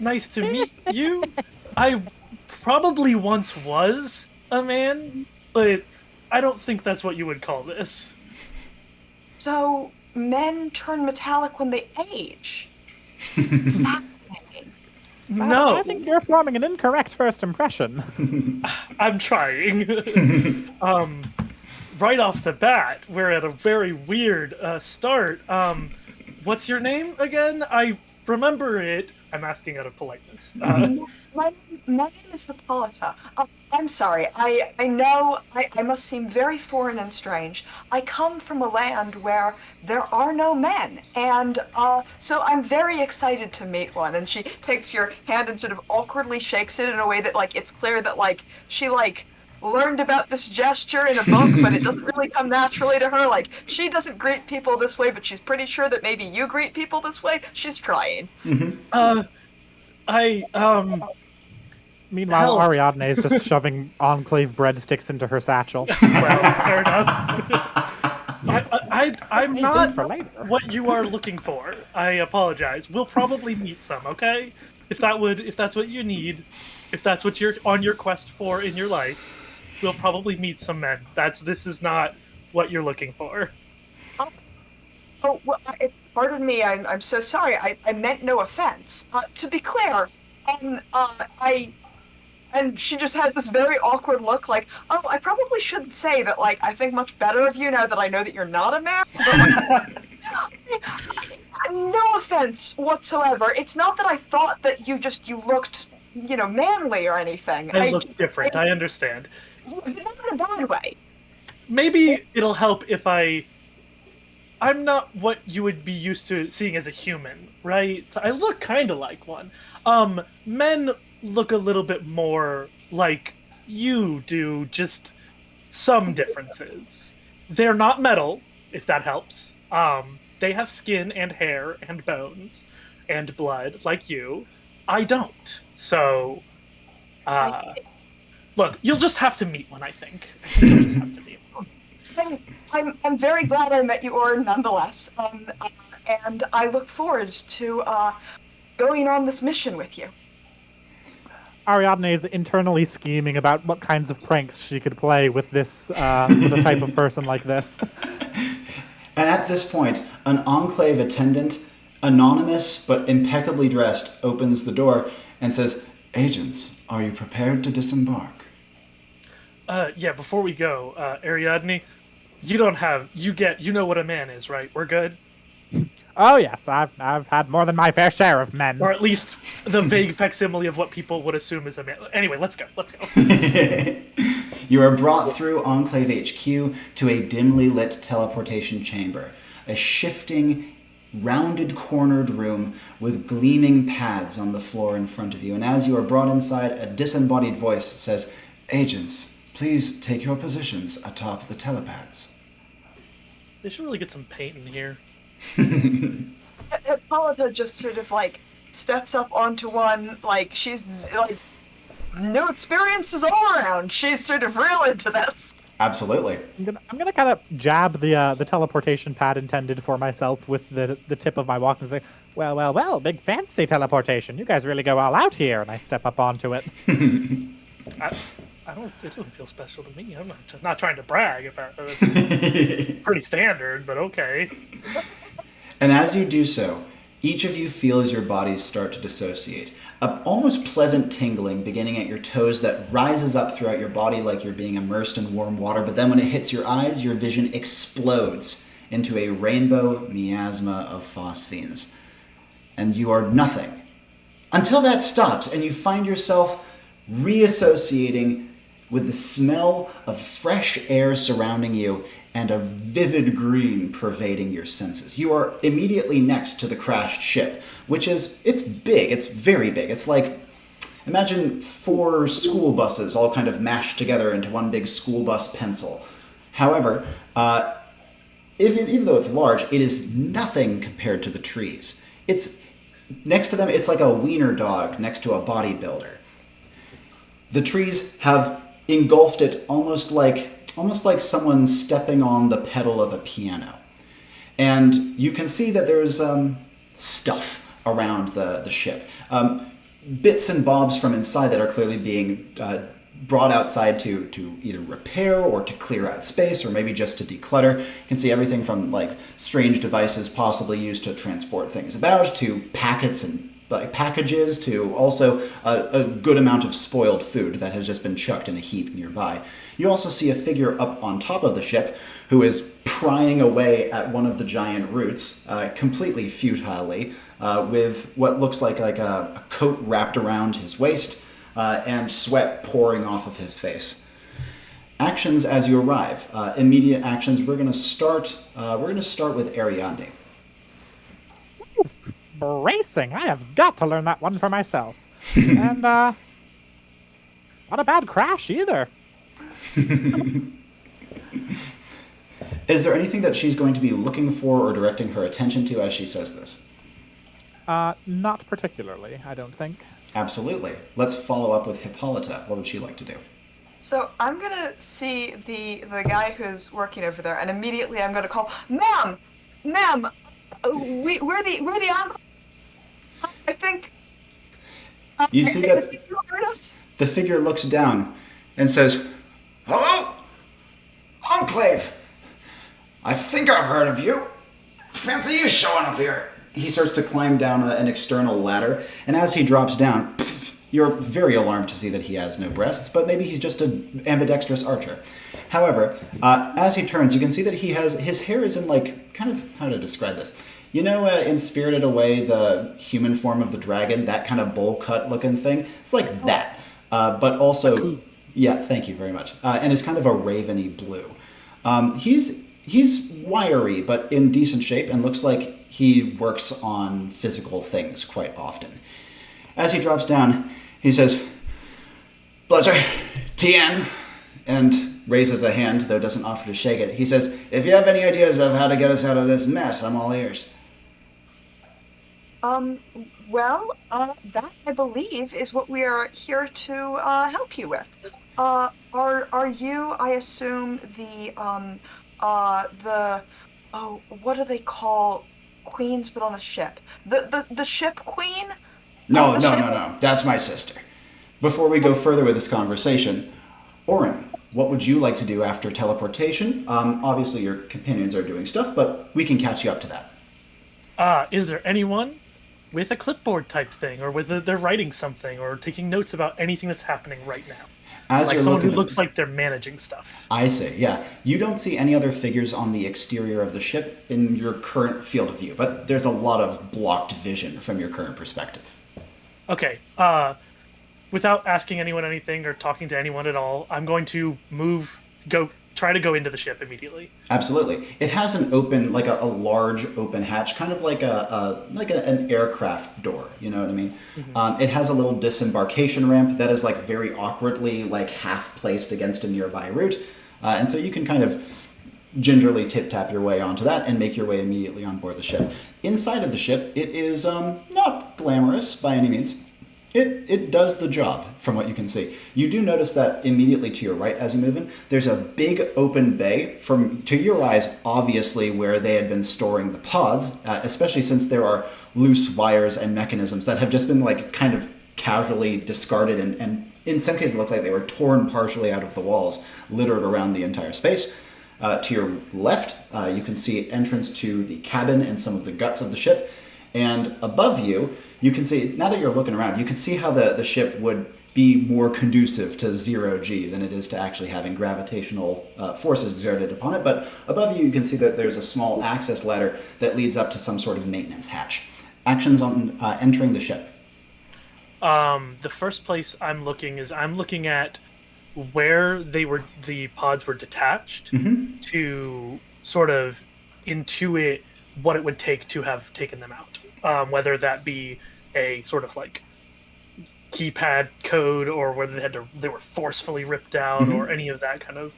Nice to meet you. I probably once was a man, but I don't think that's what you would call this. So, men turn metallic when they age. Fascinating. No, I think you're forming an incorrect first impression. I'm trying. Right off the bat, we're at a very weird start. What's your name again? I remember it. I'm asking out of politeness. My name is Hippolyta. I'm sorry. I know I must seem very foreign and strange. I come from a land where there are no men, and so I'm very excited to meet one. And she takes your hand and sort of awkwardly shakes it in a way that like it's clear that like she like learned about this gesture in a book, but it doesn't really come naturally to her. Like she doesn't greet people this way, but she's pretty sure that maybe you greet people this way. She's trying. Meanwhile, Help. Ariadne is just shoving Enclave breadsticks into her satchel. Well, fair enough. I'm not for later. what you are looking for. I apologize. We'll probably meet some, okay? If that's what you need, if that's what you're on your quest for in your life, we'll probably meet some men. This is not what you're looking for. Oh, well, pardon me. I'm so sorry. I meant no offense. To be clear, and she just has this very awkward look, like, oh, I probably shouldn't say that. Like, I think much better of you now that I know that you're not a man. But, like, No offense whatsoever. It's not that I thought that you looked, manly or anything. I look different. I understand. Not in a bad way. Maybe it'll help if I'm not what you would be used to seeing as a human, right? I look kind of like one. Men look a little bit more like you do, just some differences. They're not metal, if that helps. They have skin and hair and bones and blood like you. I don't. So, look, you'll just have to meet one, I think. You'll just have to meet one. I'm very glad I met you, or nonetheless. And I look forward to going on this mission with you. Ariadne is internally scheming about what kinds of pranks she could play with this, with a type of person like this. And at this point, an Enclave attendant, anonymous but impeccably dressed, opens the door and says, "Agents, are you prepared to disembark?" Yeah, before we go, Ariadne, you know what a man is, right? We're good? Oh yes, I've had more than my fair share of men. Or at least the vague facsimile of what people would assume is a man. Anyway, let's go. You are brought through Enclave HQ to a dimly lit teleportation chamber, a shifting, rounded-cornered room with gleaming pads on the floor in front of you. And as you are brought inside, a disembodied voice says, "Agents, please take your positions atop the telepads." They should really get some paint in here. Hippolyta just sort of steps up onto one, she's new experiences all around. She's sort of real into this. Absolutely. I'm gonna kind of jab the teleportation pad intended for myself with the tip of my walk and say, well, big fancy teleportation. You guys really go all out here. And I step up onto it. It doesn't feel special to me. I'm not trying to brag about it. It's pretty standard, but okay. And as you do so, each of you feels your bodies start to dissociate. A almost pleasant tingling beginning at your toes that rises up throughout your body like you're being immersed in warm water, but then when it hits your eyes, your vision explodes into a rainbow miasma of phosphenes. And you are nothing. Until that stops and you find yourself reassociating with the smell of fresh air surrounding you and a vivid green pervading your senses. You are immediately next to the crashed ship, it's big, it's very big. It's like, imagine 4 school buses all kind of mashed together into one big school bus pencil. However, even though it's large, it is nothing compared to the trees. Next to them, it's like a wiener dog next to a bodybuilder. The trees have engulfed it almost like someone stepping on the pedal of a piano. And you can see that there's stuff around the ship. Bits and bobs from inside that are clearly being brought outside to either repair or to clear out space or maybe just to declutter. You can see everything from strange devices possibly used to transport things about, to packets and packages, to also a good amount of spoiled food that has just been chucked in a heap nearby. You also see a figure up on top of the ship who is prying away at one of the giant roots, completely futilely, with what looks like a coat wrapped around his waist and sweat pouring off of his face. Actions as you arrive. Immediate actions. We're going to start with Ariadne. Bracing! I have got to learn that one for myself. And, not a bad crash either. Is there anything that she's going to be looking for or directing her attention to as she says this? Not particularly, I don't think. Absolutely. Let's follow up with Hippolyta. What would she like to do? So I'm gonna see the guy who's working over there, and immediately I'm gonna call, "Ma'am, we're the Enclave. I think." You see that You heard us? the figure looks down and says, "Hello, Enclave. I think I've heard of you. Fancy you showing up here." He starts to climb down an external ladder, and as he drops down, you're very alarmed to see that he has no breasts, but maybe he's just an ambidextrous archer. However, as he turns, you can see that his hair is in how to describe this? You know, in Spirited Away, the human form of the dragon, that kind of bowl cut looking thing, it's like that. But also, yeah, thank you very much. And it's kind of a raveny blue. He's wiry, but in decent shape, and looks like he works on physical things quite often. As he drops down, he says, "Pleasure, Tien," and raises a hand, though doesn't offer to shake it. He says, "If you have any ideas of how to get us out of this mess, I'm all ears." That I believe is what we are here to help you with. Are you, I assume, what do they call queens but on a ship? The ship queen? No. That's my sister. Before we go further with this conversation, Oren, what would you like to do after teleportation? Obviously your companions are doing stuff, but we can catch you up to that. Is there anyone with a clipboard type thing, or they're writing something, or taking notes about anything that's happening right now? As like you're someone who looking looks like they're managing stuff. I see, yeah. You don't see any other figures on the exterior of the ship in your current field of view, but there's a lot of blocked vision from your current perspective. Okay, without asking anyone anything or talking to anyone at all, I'm going to try to go into the ship immediately. Absolutely. It has an open, like a large open hatch, kind of like an aircraft door, you know what I mean? Mm-hmm. It has a little disembarkation ramp that is like very awkwardly like half placed against a nearby route. And so you can kind of gingerly tip-tap your way onto that and make your way immediately on board the ship. Inside of the ship, it is not glamorous by any means. It does the job, from what you can see. You do notice that immediately to your right as you move in, there's a big open bay to your eyes, obviously where they had been storing the pods, especially since there are loose wires and mechanisms that have just been like kind of casually discarded and in some cases look like they were torn partially out of the walls, littered around the entire space. To your left, you can see entrance to the cabin and some of the guts of the ship. And above you, you can see, now that you're looking around, you can see how the ship would be more conducive to zero-G than it is to actually having gravitational forces exerted upon it. But above you, you can see that there's a small access ladder that leads up to some sort of maintenance hatch. Actions on entering the ship. The first place I'm looking at where the pods were detached to sort of intuit what it would take to have taken them out. Whether that be a sort of like keypad code, or whether they were forcefully ripped out, or any of that kind of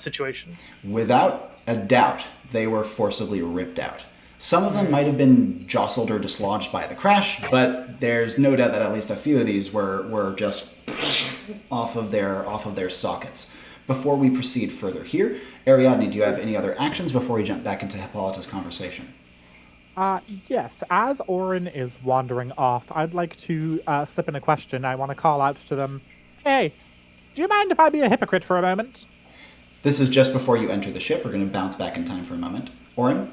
situation. Without a doubt, they were forcibly ripped out. Some of them might have been jostled or dislodged by the crash, but there's no doubt that at least a few of these were just off of their sockets. Before we proceed further here, Ariadne, do you have any other actions before we jump back into Hippolyta's conversation? Yes. As Oren is wandering off, I'd like to slip in a question. I want to call out to them, "Hey, do you mind if I be a hypocrite for a moment?" This is just before you enter the ship. We're going to bounce back in time for a moment. Oren?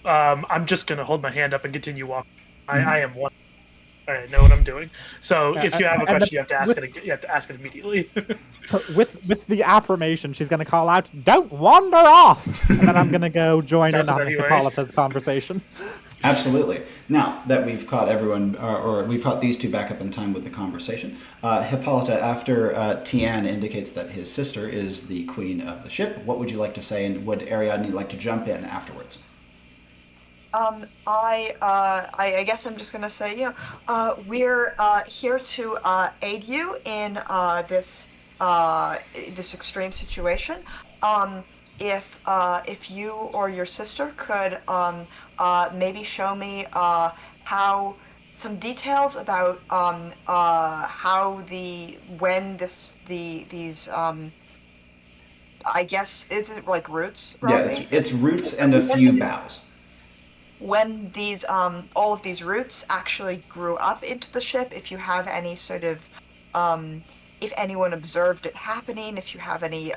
I'm just going to hold my hand up and continue walking. I am one. I know what I'm doing. So if you have a question, you have to ask it immediately. with the affirmation, she's going to call out, "Don't wander off!" And then I'm going to go join in on Hippolyta's conversation. Absolutely. Now that we've caught everyone, or we've caught these two back up in time with the conversation, Hippolyta, after Tien indicates that his sister is the queen of the ship, what would you like to say, and would Ariadne like to jump in afterwards? I guess I'm just gonna say, we're here to aid you in this extreme situation. If you or your sister could maybe show me how some details about how these I guess, is it like roots? Yeah, it's roots and a few boughs. When these all of these roots actually grew up into the ship, if you have any sort of if anyone observed it happening, if you have any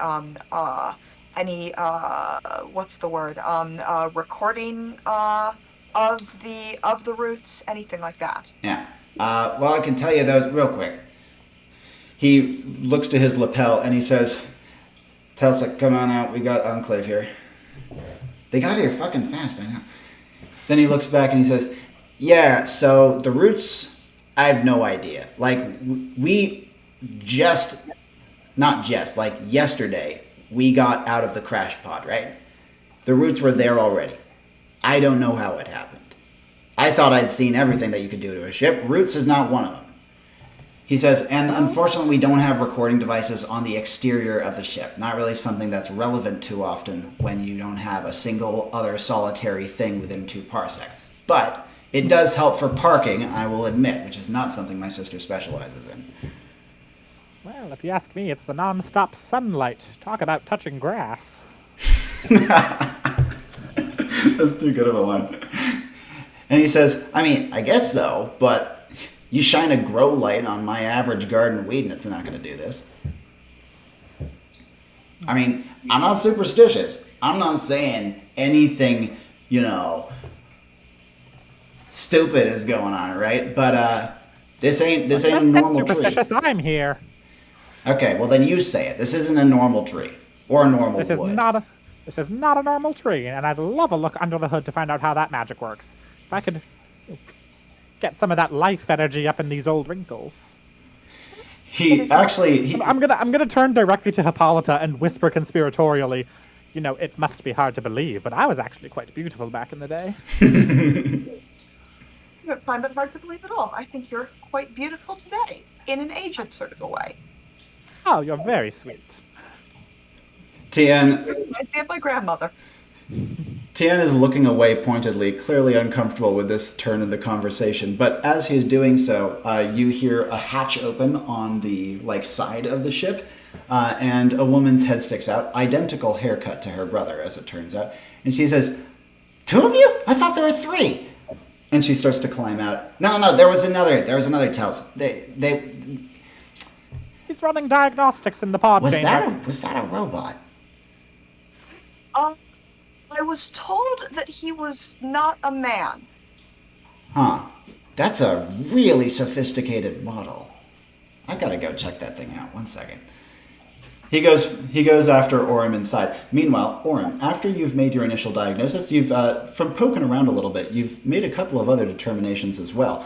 what's the word, recording of the roots, anything like that. Yeah. Well, I can tell you those real quick. He looks to his lapel and he says, "Telsa, come on out. We got Enclave here." They got here fucking fast, I know. Then he looks back and he says, yeah, so the roots, I have no idea. Like, we just, not just, like yesterday, we got out of the crash pod, right? The roots were there already. I don't know how it happened. I thought I'd seen everything that you could do to a ship. Roots is not one of them. He says, and unfortunately we don't have recording devices on the exterior of the ship. Not really something that's relevant too often when you don't have a single other solitary thing within 2 parsecs. But it does help for parking, I will admit, which is not something my sister specializes in. Well, if you ask me, it's the non-stop sunlight. Talk about touching grass. That's too good of a line. And he says, I mean, I guess so, but you shine a grow light on my average garden weed and it's not going to do this. I mean, I'm not superstitious. I'm not saying anything, stupid is going on, right? But this ain't a normal tree. Superstitious, I'm here. Okay, well then you say it. This isn't a normal tree. Or a normal wood. This is not a normal tree, and I'd love a look under the hood to find out how that magic works. If I could get some of that life energy up in these old wrinkles. I'm gonna turn directly to Hippolyta and whisper conspiratorially, it must be hard to believe, but I was actually quite beautiful back in the day. I don't find it hard to believe at all. I think you're quite beautiful today, in an aged sort of a way. Oh, you're very sweet. Tien Reminds me of my grandmother. Tien is looking away pointedly, clearly uncomfortable with this turn in the conversation. But as he is doing so, you hear a hatch open on the side of the ship, and a woman's head sticks out, identical haircut to her brother, as it turns out. And she says, 2 of you? I thought there were 3. And she starts to climb out. No, there was another Tels. He's running diagnostics in the pod chamber. Was that a robot? I was told that he was not a man. Huh. That's a really sophisticated model. I gotta go check that thing out. 1 second. He goes after Orem inside. Meanwhile, Orem, after you've made your initial diagnosis, you've, from poking around a little bit, you've made a couple of other determinations as well.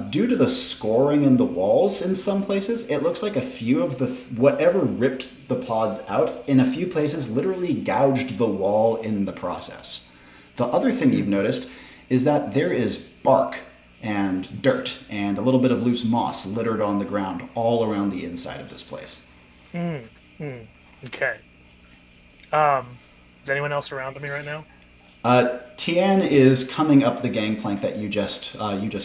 Due to the scoring in the walls in some places, it looks like a few of the whatever ripped the pods out, in a few places literally gouged the wall in the process. The other thing you've noticed is that there is bark and dirt and a little bit of loose moss littered on the ground all around the inside of this place. Okay. Is anyone else around me right now? Tien is coming up the gangplank that you just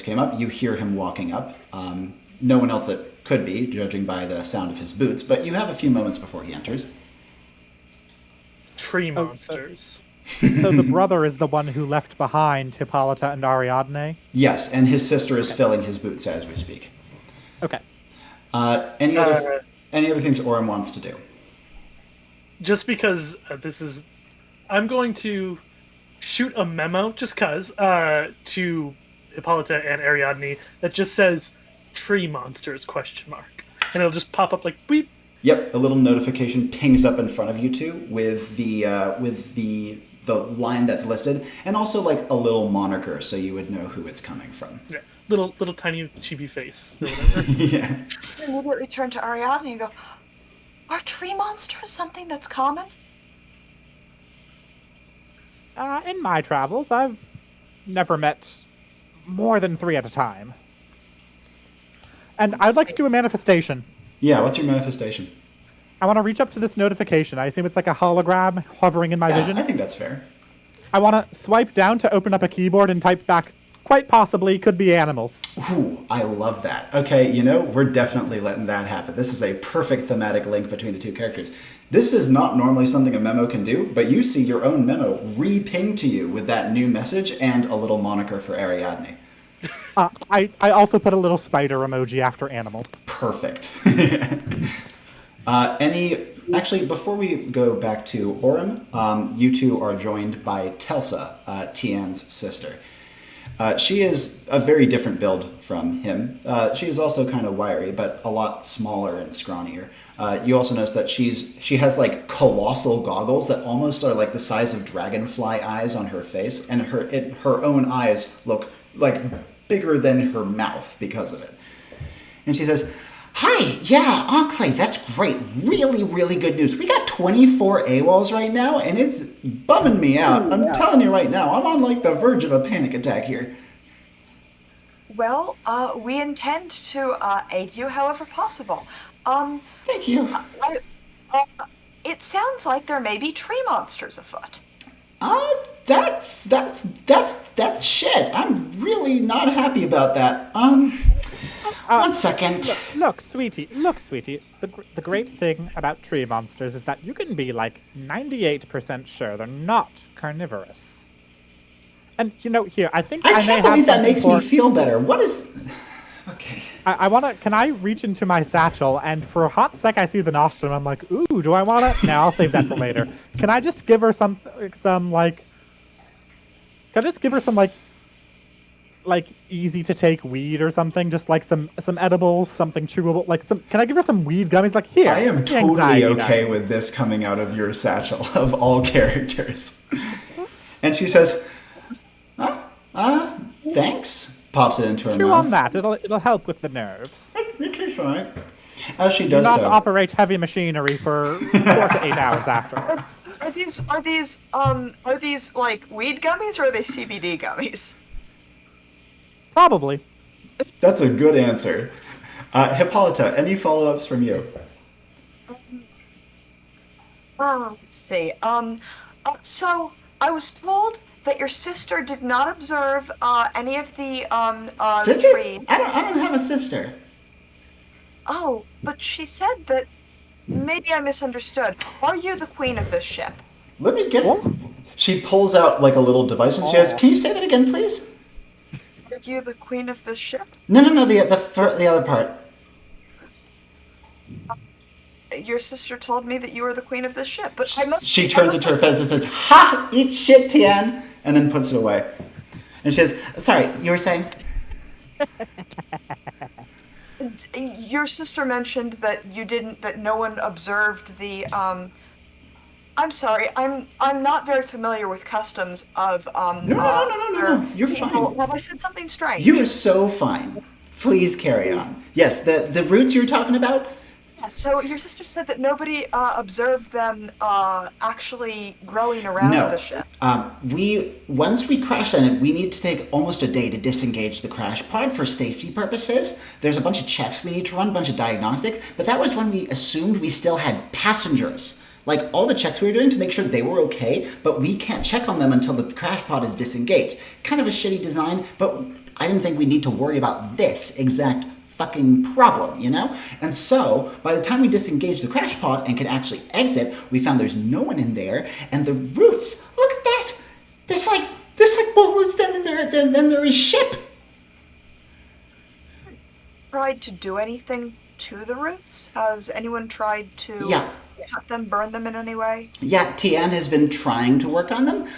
came up. You hear him walking up. No one else that could be, judging by the sound of his boots, but you have a few moments before he enters. Tree monsters. So the brother is the one who left behind Hippolyta and Ariadne? Yes, and his sister is filling his boots as we speak. Okay. Any other things Orem wants to do? Just because I'm going to shoot a memo, just cause, to Hippolyta and Ariadne that just says "tree monsters?" ? And it'll just pop up like beep. Yep, a little notification pings up in front of you two with the line that's listed, and also a little moniker so you would know who it's coming from. Yeah, little tiny chibi face or whatever. Yeah. I immediately turn to Ariadne and go, "Are tree monsters something that's common?" In my travels, I've never met more than 3 at a time. And I'd like to do a manifestation. Yeah, what's your manifestation? I want to reach up to this notification. I assume it's like a hologram hovering in my vision. I think that's fair. I want to swipe down to open up a keyboard and type back, quite possibly, could be animals. Ooh, I love that. Okay, we're definitely letting that happen. This is a perfect thematic link between the 2 characters. This is not normally something a memo can do, but you see your own memo re-ping to you with that new message and a little moniker for Ariadne. I also put a little spider emoji after animals. Perfect. Actually, before we go back to Orem, you two are joined by Telsa, Tien's sister. She is a very different build from him. She is also kind of wiry, but a lot smaller and scrawnier. You also notice that she has like colossal goggles that almost are like the size of dragonfly eyes on her face, and her own eyes look like bigger than her mouth because of it. And she says, "Hi, yeah, Enclave, that's great. Really, really good news. We got 24 AWOLs right now, and it's bumming me out. I'm telling you right now, I'm on like the verge of a panic attack here." Well, we intend to aid you however possible. Thank you. It sounds like there may be tree monsters afoot. That's shit. I'm really not happy about that. One second. Look, sweetie. The great thing about tree monsters is that you can be like 98% sure they're not carnivorous. And here, I think I may can't have believe that something makes me feel better. What is... Okay. I wanna. Can I reach into my satchel and for a hot sec I see the nostrum. I'm like, ooh, do I wanna? No, I'll save that for later. Can I just give her some like? Can I just give her some like easy to take weed or something? Just like some edibles, something chewable. Like some. Can I give her some weed gummies? Like here. I am totally okay with this coming out of your satchel of all characters. And she says, thanks. Pops it into her Chew mouth. on that. It'll help with the nerves. Okay, fine. As she Do does not so. operate heavy machinery for 4 to 8 hours afterwards. Are these like weed gummies or are they CBD gummies? Probably. That's a good answer. Hippolyta, any follow-ups from you? Let's see. So I was told that your sister did not observe any of the Sister? trees. I don't have a sister. Oh, but she said that maybe I misunderstood. Are you the queen of this ship? Let me get... She pulls out like a little device and she says, "Can you say that again, please?" Are you the queen of this ship? No, the other part. Your sister told me that you were the queen of this ship, but I must... She turns into her fence and says, "Ha! Eat shit, Tian!" And then puts it away. And she says, "Sorry, you were saying?" Your sister mentioned that that no one observed the, I'm sorry, I'm not very familiar with customs of, No. You're people. fine. Have I said something strange? You are so fine. Please carry on. Yes, the roots you were talking about? Yeah, so your sister said that nobody observed them actually growing around the ship. Once we crash landed, we need to take almost a day to disengage the crash pod for safety purposes. There's a bunch of checks we need to run, a bunch of diagnostics, but that was when we assumed we still had passengers. Like, all the checks we were doing to make sure they were okay, but we can't check on them until the crash pod is disengaged. Kind of a shitty design, but I didn't think we need to worry about this exact fucking problem, you know? And so, by the time we disengage the crash pod and can actually exit, we found there's no one in there, and the roots, look at that! There's like more roots than there is ship! Tried to do anything to the roots? Has anyone tried to cut them, burn them in any way? Yeah, Tian has been trying to work on them.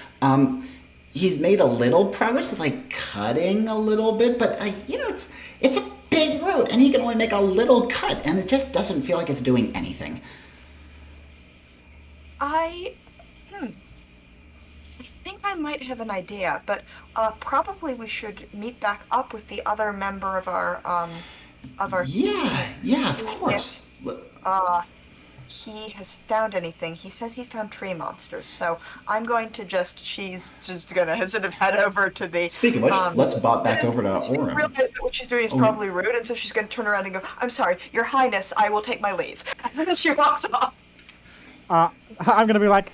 He's made a little progress, like cutting a little bit, but it's a big root, and he can only make a little cut, and it just doesn't feel like it's doing anything. I think I might have an idea, but probably we should meet back up with the other member of our team. Yeah, of course. If he has found anything. He says he found tree monsters, so I'm going to she's just gonna sort of head over to the... Speaking of which, let's bop back over to Orem. She realizes that what she's doing is probably rude, and so she's gonna turn around and go, "I'm sorry, Your Highness, I will take my leave." And then she walks off. I'm gonna be like,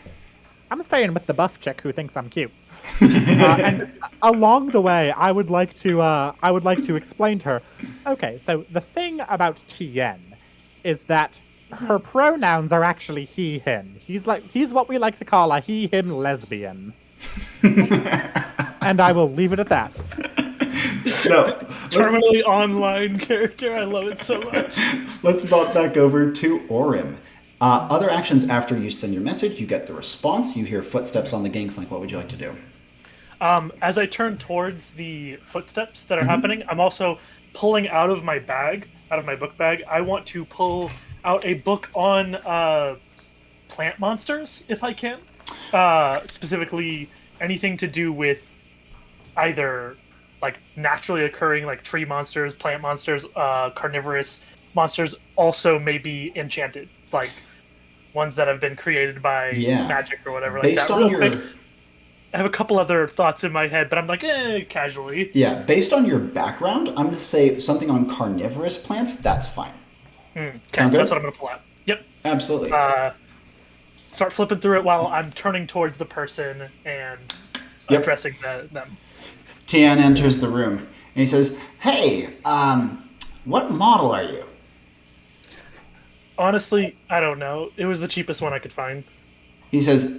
I'm staying with the buff chick who thinks I'm cute. And along the way, I would like to explain to her. Okay, so the thing about Tien is that her pronouns are actually he, him. He's what we like to call a he, him lesbian. And I will leave it at that. No, Terminally online character. I love it so much. Let's bop back over to Orem. Other actions after you send your message, you get the response, you hear footsteps on the gangplank. What would you like to do? As I turn towards the footsteps that are happening, I'm also pulling out of my book bag. I want to pull out a book on plant monsters, if I can. Specifically, anything to do with either like naturally occurring like tree monsters, plant monsters, carnivorous monsters, also maybe enchanted, like ones that have been created by magic or whatever like Based that. on Real quick, I have a couple other thoughts in my head, but I'm like, casually. Yeah, based on your background, I'm going to say something on carnivorous plants, that's fine. Okay, Sound good? that's what I'm going to pull out. Yep. Absolutely. Start flipping through it while I'm turning towards the person and addressing them. Tian enters the room, and he says, hey, what model are you? Honestly, I don't know. It was the cheapest one I could find. He says,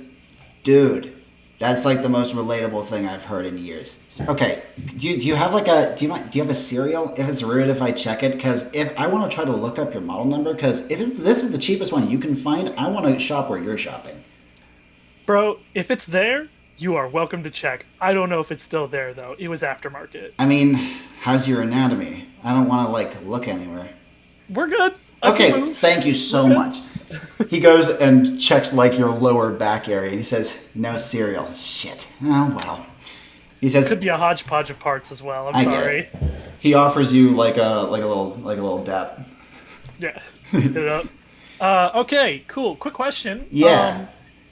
dude, that's like the most relatable thing I've heard in years. Okay, do you have like do you have a serial? If it's rude if I check it, because if I want to try to look up your model number, because if this is the cheapest one you can find, I want to shop where you're shopping. Bro, if it's there, you are welcome to check. I don't know if it's still there though. It was aftermarket. I mean, how's your anatomy? I don't want to like look anywhere. We're good. Okay, thank you so much. He goes and checks like your lower back area, and he says, "No cereal." Shit. Oh well. He says, "Could be a hodgepodge of parts as well." I'm sorry. Get it. He offers you like a little dap. Yeah. Hit it up. Okay. Cool. Quick question. Yeah.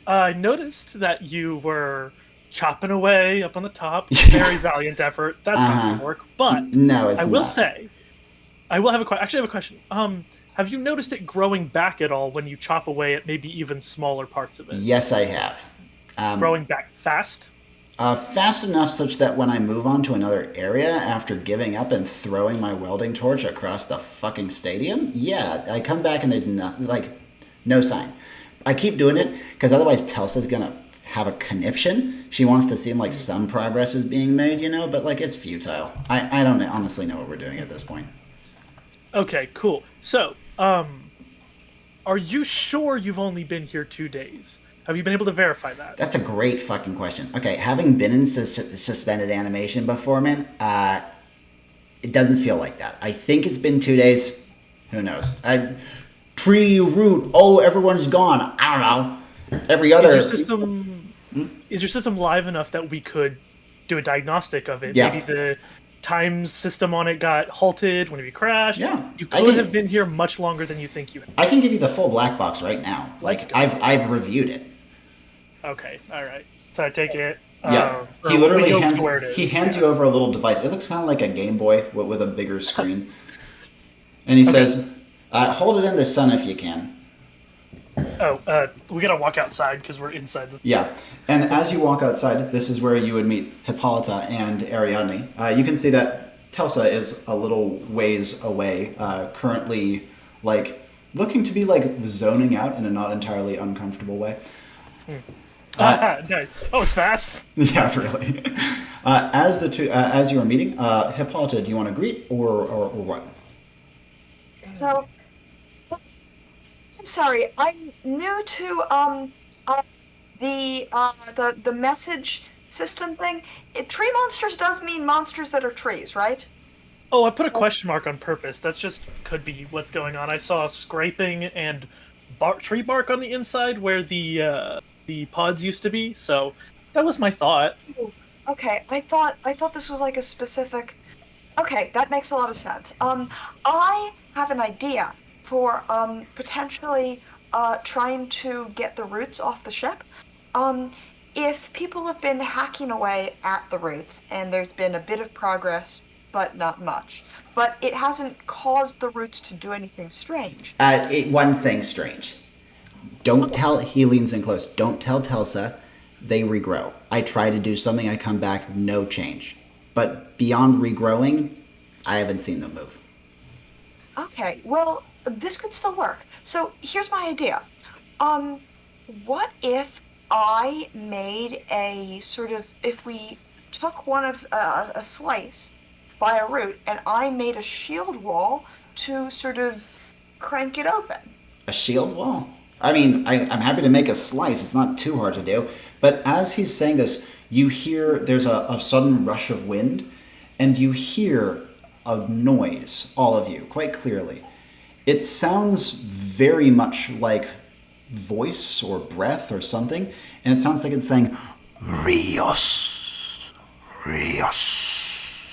I noticed that you were chopping away up on the top. Very valiant effort. That's not gonna work. But no, it's I will not. say, I will have actually have a question. Have you noticed it growing back at all when you chop away at maybe even smaller parts of it? Yes, I have. Growing back fast? Fast enough such that when I move on to another area after giving up and throwing my welding torch across the fucking stadium, yeah, I come back and there's no sign. I keep doing it because otherwise Telsa's gonna have a conniption. She wants to seem like some progress is being made, but like it's futile. I don't honestly know what we're doing at this point. Okay, cool. So, are you sure you've only been here 2 days? Have you been able to verify that? That's a great fucking question. Okay, having been in suspended animation before, man, it doesn't feel like that. I think it's been 2 days. Who knows? Tree root. Oh, everyone's gone. I don't know. Every other. Is your system live enough that we could do a diagnostic of it? Yeah. Maybe the time system on it got halted when we crashed. Yeah. You could have been here much longer than you think you have. I can give you the full black box right now. Like I've reviewed it. Okay. All right. So I take it. Yeah. He literally hands you over a little device. It looks kind of like a Game Boy with a bigger screen. And he says, "Hold it in the sun if you can." We gotta walk outside because we're inside the... Yeah, and as you walk outside, this is where you would meet Hippolyta and Ariadne. You can see that Telsa is a little ways away, currently, looking to be, zoning out in a not entirely uncomfortable way. Nice. Oh, it's fast. Yeah, really. As you are meeting, Hippolyta, do you want to greet or what? So... I'm sorry, I'm new to the message system thing. Tree monsters does mean monsters that are trees, right? Oh, I put a question mark on purpose. That's just could be what's going on. I saw scraping and tree bark on the inside where the pods used to be. So that was my thought. Okay, I thought this was like a specific. Okay, that makes a lot of sense. I have an idea for potentially trying to get the roots off the ship. If people have been hacking away at the roots and there's been a bit of progress, but not much, but it hasn't caused the roots to do anything strange. One thing strange. Don't tell, he leans in close, don't tell Telsa, they regrow. I try to do something, I come back, no change. But beyond regrowing, I haven't seen them move. Okay, well, this could still work. So here's my idea. What if I made a sort of, if we took one of a slice by a root and I made a shield wall to sort of crank it open? A shield wall? I mean, I'm happy to make a slice. It's not too hard to do. But as he's saying this, you hear there's a sudden rush of wind, and you hear a noise, all of you, quite clearly. It sounds very much like voice or breath or something, and it sounds like it's saying, Rios, Rios,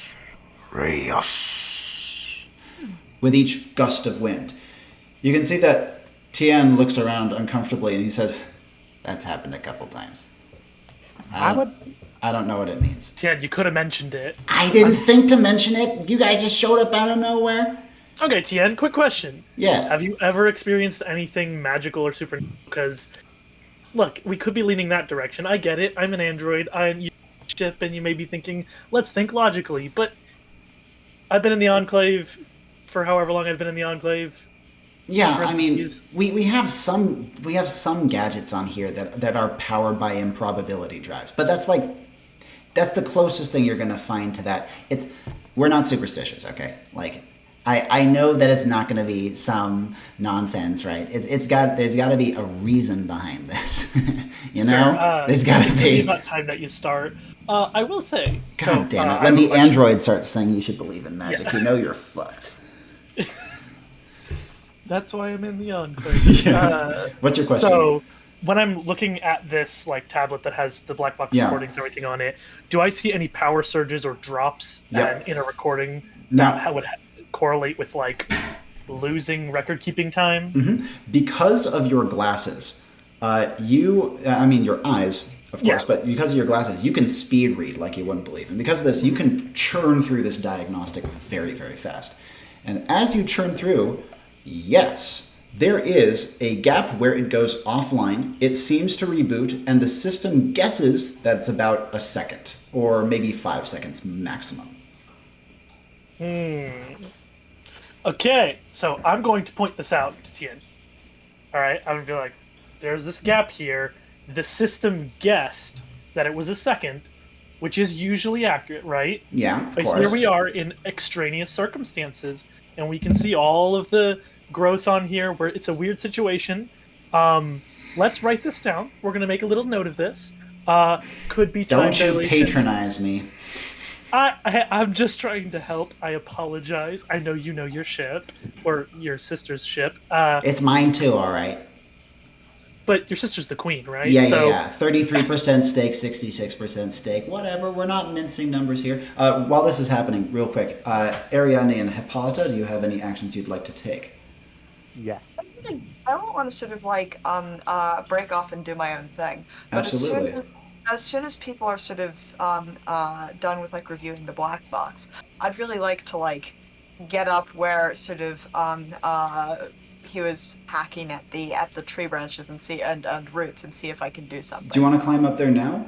Rios, with each gust of wind. You can see that Tien looks around uncomfortably and he says, that's happened a couple times. I don't know what it means. Tien, you could have mentioned it. I didn't think to mention it. You guys just showed up out of nowhere. Okay, Tien, quick question. Yeah. Have you ever experienced anything magical or supernatural? Because, look, we could be leaning that direction. I get it. I'm an android. I'm a ship, and you may be thinking, let's think logically. But I've been in the Enclave for however long I've been in the Enclave. Yeah, I mean, we have some gadgets on here that are powered by improbability drives, but that's the closest thing you're gonna find to that. We're not superstitious, okay? Like, I know that it's not gonna be some nonsense, right? There's got to be a reason behind this, you know? Sure, there's got to be. About time that you start. I will say. God damn it! When the android starts saying you should believe in magic, you know you're fucked. That's why I'm in the Enclave. Yeah. What's your question? So, when I'm looking at this tablet that has the black box recordings and everything on it, do I see any power surges or drops in a recording that would correlate with losing record keeping time? Mm-hmm. Because of your glasses, your eyes, of course, but because of your glasses, you can speed read like you wouldn't believe. And because of this, you can churn through this diagnostic very, very fast. And as you churn through, yes, there is a gap where it goes offline. It seems to reboot, and the system guesses that it's about a second, or maybe 5 seconds maximum. Okay, so I'm going to point this out to Tien. Alright, I'm going to be like, there's this gap here. The system guessed that it was a second, which is usually accurate, right? Yeah, of but course. Here we are in extraneous circumstances, and we can see all of the growth on here where it's a weird situation. Let's write this down. We're going to make a little note of this. Could be time dilation. Don't you patronize me. I'm just trying to help. I apologize. I know you know your ship, or your sister's ship. It's mine too, all right. But your sister's the queen, right? Yeah. 33% stake, 66% stake, whatever. We're not mincing numbers here. While this is happening, real quick, Ariadne and Hippolyta, do you have any actions you'd like to take? Yes. I don't want to sort of break off and do my own thing. But Absolutely. As soon as people are sort of done with reviewing the black box, I'd really like to get up where sort of he was hacking at the tree branches and see and roots and see if I can do something. Do you want to climb up there now?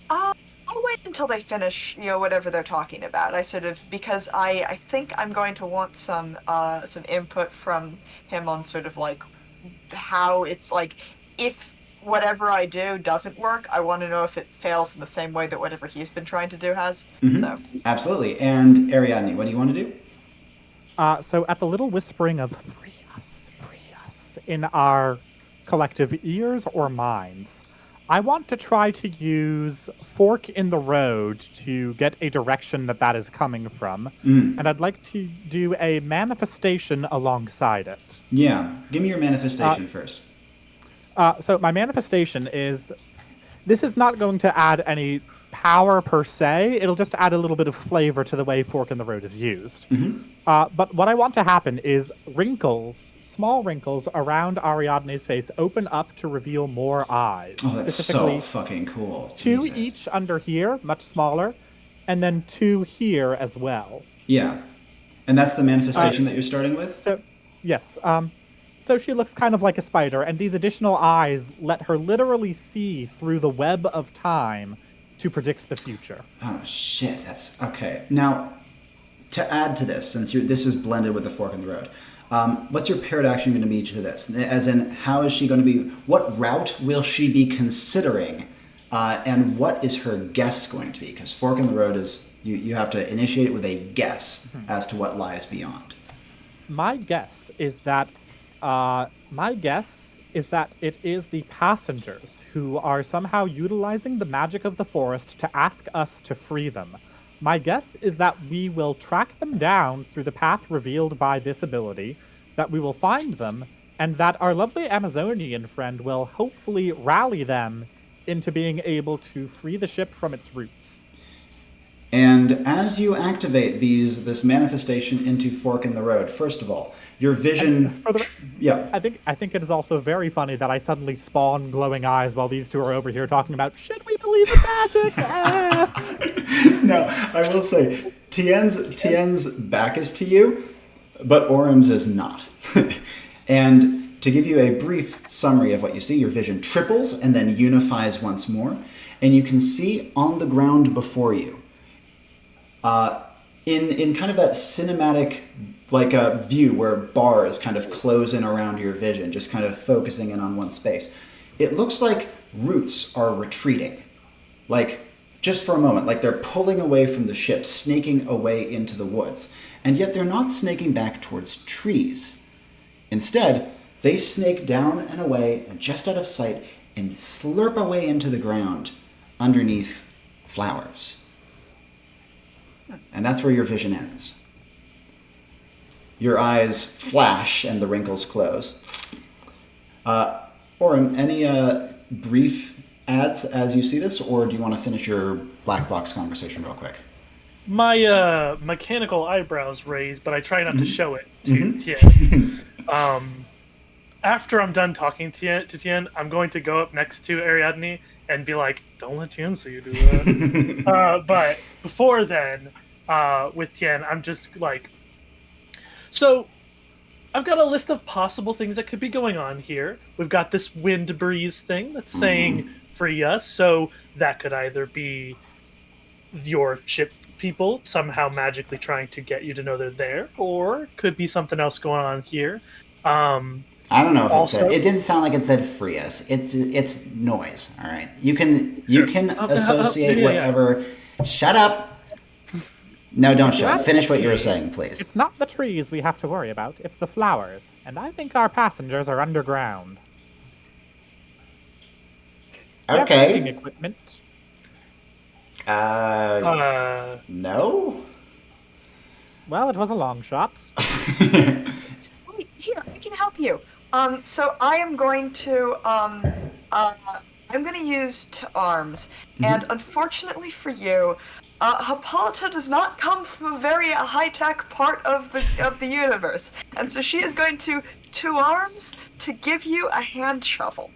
I'll wait until they finish, whatever they're talking about. Because I think I'm going to want some input from him on sort of how it's if whatever I do doesn't work, I want to know if it fails in the same way that whatever he's been trying to do has. Mm-hmm. So absolutely. And Ariadne, what do you want to do? So at the little whispering of free us in our collective ears or minds, I want to try to use Fork in the Road to get a direction that is coming from, and I'd like to do a manifestation alongside it. Yeah, give me your manifestation first. So my manifestation is, this is not going to add any power per se, it'll just add a little bit of flavor to the way Fork in the Road is used. Mm-hmm. But what I want to happen is small wrinkles around Ariadne's face open up to reveal more eyes. Oh, that's so fucking cool. 2 Jesus. each under here, much smaller, and then 2 here as well. Yeah. And that's the manifestation that you're starting with? So, yes. So she looks kind of like a spider, and these additional eyes let her literally see through the web of time to predict the future. Oh, shit. That's... Okay. Now, to add to this, since this is blended with the Fork in the Road, what's your paired action going to be to this? As in, how is she going to be... What route will she be considering? And what is her guess going to be? Because Fork in the Road is... You have to initiate it with a guess as to what lies beyond. My guess is that... my guess is that it is the passengers who are somehow utilizing the magic of the forest to ask us to free them. My guess is that we will track them down through the path revealed by this ability, that we will find them, and that our lovely Amazonian friend will hopefully rally them into being able to free the ship from its roots. And as you activate this manifestation into Fork in the Road, first of all, your vision... yeah. I think it is also very funny that I suddenly spawn glowing eyes while these two are over here talking about, should we believe in magic? No, I will say, Tien's back is to you, but Orem's is not. And to give you a brief summary of what you see, your vision triples and then unifies once more, and you can see on the ground before you, in kind of that cinematic like a view where bars kind of close in around your vision, just kind of focusing in on one space. It looks like roots are retreating, like just for a moment, like they're pulling away from the ship, snaking away into the woods. And yet they're not snaking back towards trees. Instead, they snake down and away and just out of sight and slurp away into the ground underneath flowers. And that's where your vision ends. Your eyes flash and the wrinkles close. Orem, any brief adds as you see this, or do you want to finish your black box conversation real quick? My mechanical eyebrows raise, but I try not to show it to Tien. After I'm done talking to Tien, I'm going to go up next to Ariadne and be like, don't let Tien see you do that. But before then, with Tien, I'm just like, so I've got a list of possible things that could be going on here. We've got this wind breeze thing that's saying free us, so that could either be your ship people somehow magically trying to get you to know they're there, or could be something else going on here. I don't know if it didn't sound like it said free us. It's noise, all right? You can associate whatever. Shut up. No, don't shut up. Finish what you were saying, please. It's not the trees we have to worry about, it's the flowers. And I think our passengers are underground. Okay. We have equipment. No? Well, it was a long shot. Wait, here, I can help you. So I am going to, I'm going to use to arms. And unfortunately for you, Hippolyta does not come from a very high-tech part of the universe, and so she is going to arms to give you a hand shovel.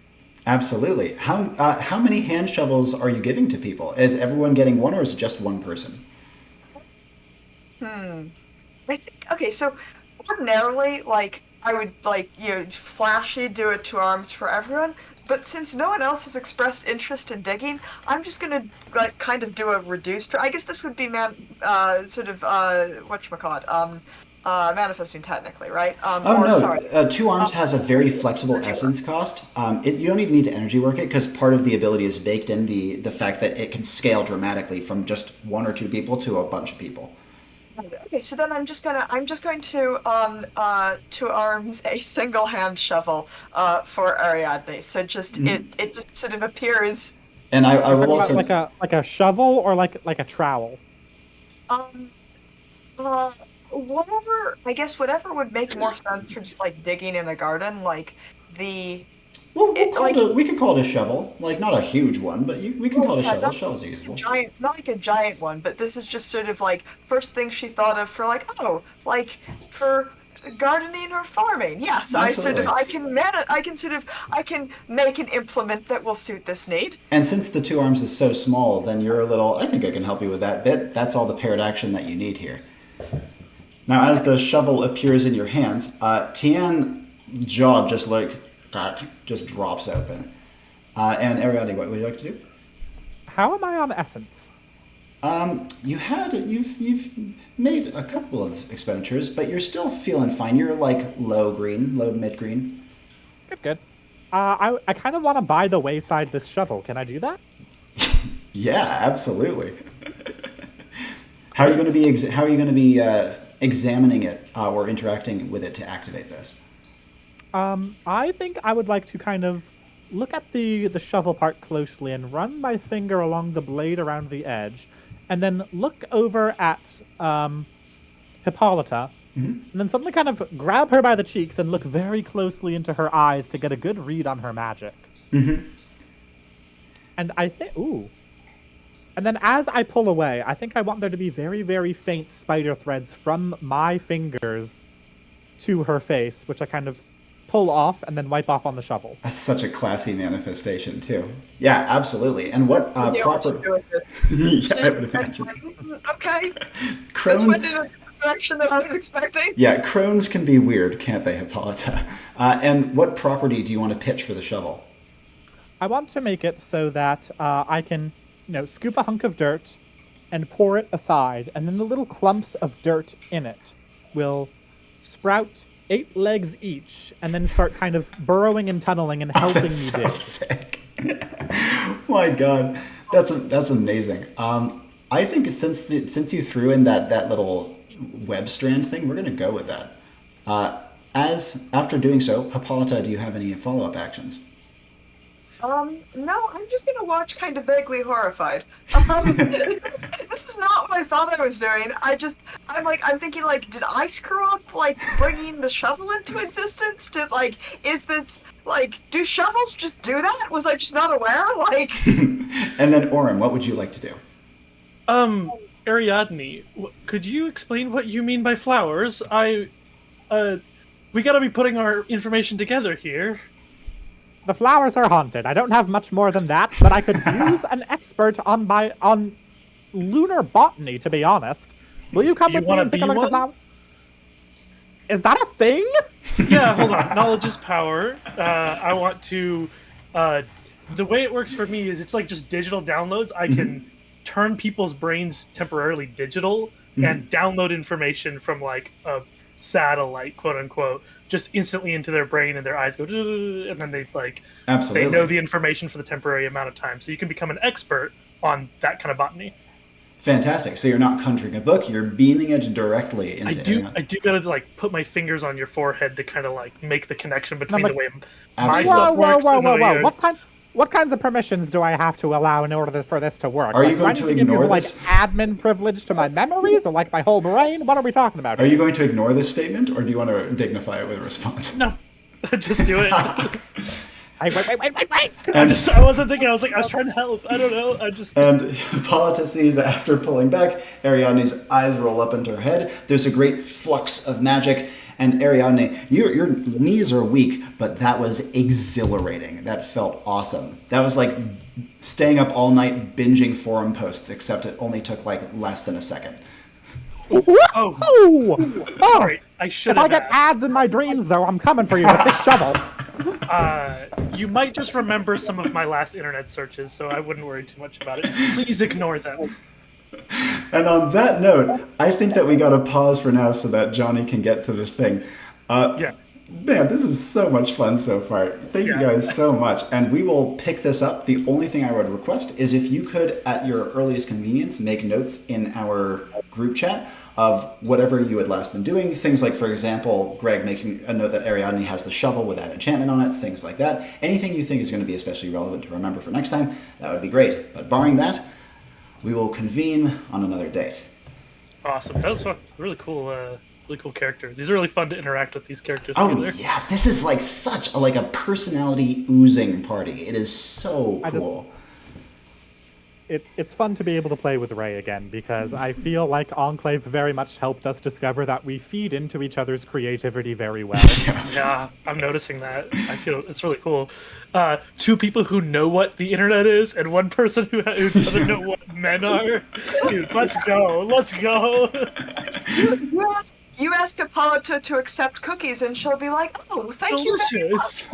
Absolutely. How many hand shovels are you giving to people? Is everyone getting one, or is it just one person? Okay, so ordinarily, like, I would, like, flashy do it to arms for everyone. But since no one else has expressed interest in digging, I'm just gonna like kind of do a reduced. I guess this would be manifesting technically, right? Sorry. Two arms has a very flexible essence cost. You don't even need to energy work it because part of the ability is baked in the fact that it can scale dramatically from just one or two people to a bunch of people. Okay, so then I'm just going to arms a single hand shovel for Ariadne. So just it just sort of appears. And I will also like a shovel or like a trowel. Whatever would make more sense for just like digging in a garden, like the. Well, we could call it a shovel, like not a huge one, but we can call it a shovel. Shovels are useful. Not like a giant one, but this is just sort of like first thing she thought of for like for gardening or farming. Yes, absolutely. I can make an implement that will suit this need. And since the two arms is so small, then you're a little. I think I can help you with that bit. That's all the paired action that you need here. Now, as the shovel appears in your hands, Tien's jaw just drops open. And Ariadne, what would you like to do? How am I on essence? You've made a couple of expenditures, but you're still feeling fine. You're like low mid green. Good. I kind of want to buy the wayside this shovel. Can I do that? Yeah, absolutely. How are you going to be examining it or interacting with it to activate this? I think I would like to kind of look at the shovel part closely and run my finger along the blade around the edge, and then look over at Hippolyta, and then suddenly kind of grab her by the cheeks and look very closely into her eyes to get a good read on her magic. And I think, ooh. And then as I pull away, I think I want there to be very, very faint spider threads from my fingers to her face, which I kind of pull off and then wipe off on the shovel. That's such a classy manifestation, too. Yeah, absolutely. And what proper... yeah, I would imagine. Okay. Crones... This went in a direction that I was expecting. Yeah, crones can be weird, can't they, Hippolyta? And what property do you want to pitch for the shovel? I want to make it so that I can, scoop a hunk of dirt and pour it aside, and then the little clumps of dirt in it will sprout 8 legs each, and then start kind of burrowing and tunneling and helping me dig. Sick. My God, that's amazing. I think since you threw in that little web strand thing, we're gonna go with that. After doing so, Hippolyta, do you have any follow-up actions? No, I'm just gonna watch kind of vaguely horrified. This is not what I thought I was doing. I'm thinking, did I screw up, bringing the shovel into existence? Is this, do shovels just do that? Was I just not aware? And then, Orem, what would you like to do? Ariadne, could you explain what you mean by flowers? We gotta be putting our information together here. The flowers are haunted. I don't have much more than that, but I could use an expert on lunar botany, to be honest. Will you come with me and take a look at the flowers? Is that a thing? Yeah, hold on. Knowledge is power. I want to... the way it works for me is it's just digital downloads. I can turn people's brains temporarily digital and download information from, a satellite, quote-unquote, just instantly into their brain, and their eyes go, and then they Absolutely. They know the information for the temporary amount of time. So you can become an expert on that kind of botany. Fantastic. So you're not conjuring a book; you're beaming it directly into. I do gotta put my fingers on your forehead to kind of make the connection between the way my Absolutely. stuff works. Whoa! What kinds of permissions do I have to allow in order for this to work? Are you going to ignore this? Admin privilege to my memories, or my whole brain? What are we talking about? Are you going to ignore this statement, or do you want to dignify it with a response? No, just do it. Wait! I wasn't thinking. I was trying to help. I don't know. And Hippolyta sees that after pulling back, Ariadne's eyes roll up into her head. There's a great flux of magic. And Ariadne, your knees are weak, but that was exhilarating. That felt awesome. That was like staying up all night binging forum posts, except it only took less than a second. Oh. Sorry, I should have. If I get ads in my dreams, though, I'm coming for you with this shovel. You might just remember some of my last internet searches, so I wouldn't worry too much about it. Please ignore them. And on that note, I think that we got to pause for now so that Jonny can get to the thing. Yeah. Man, this is so much fun so far. Thank you guys so much. And we will pick this up. The only thing I would request is if you could, at your earliest convenience, make notes in our group chat of whatever you had last been doing. Things like, for example, Greg making a note that Ariadne has the shovel with that enchantment on it, things like that. Anything you think is going to be especially relevant to remember for next time, that would be great. But barring that, we will convene on another date. Awesome. That was fun. Really cool characters. These are really fun to interact with these characters together. Yeah, this is such a personality oozing party. It is so cool. It's fun to be able to play with Ray again, because I feel like Enclave very much helped us discover that we feed into each other's creativity very well. Yeah, I'm noticing that. I feel it's really cool. 2 people who know what the internet is, and 1 person who doesn't know what men are. Dude, let's go. You ask Hippolyta to accept cookies, and she'll be like, "Oh, thank you very much."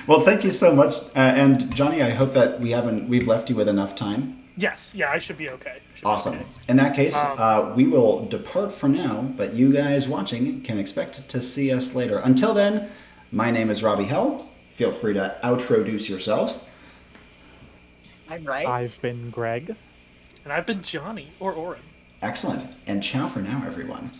Well, thank you so much, and Jonny, I hope that we've left you with enough time. Yes, yeah, I should be okay. Awesome. In that case, we will depart for now, but you guys watching can expect to see us later. Until then, my name is Robbie Hell. Feel free to outroduce yourselves. I'm right. I've been Greg. And I've been Jonny, or Orem. Excellent. And ciao for now, everyone.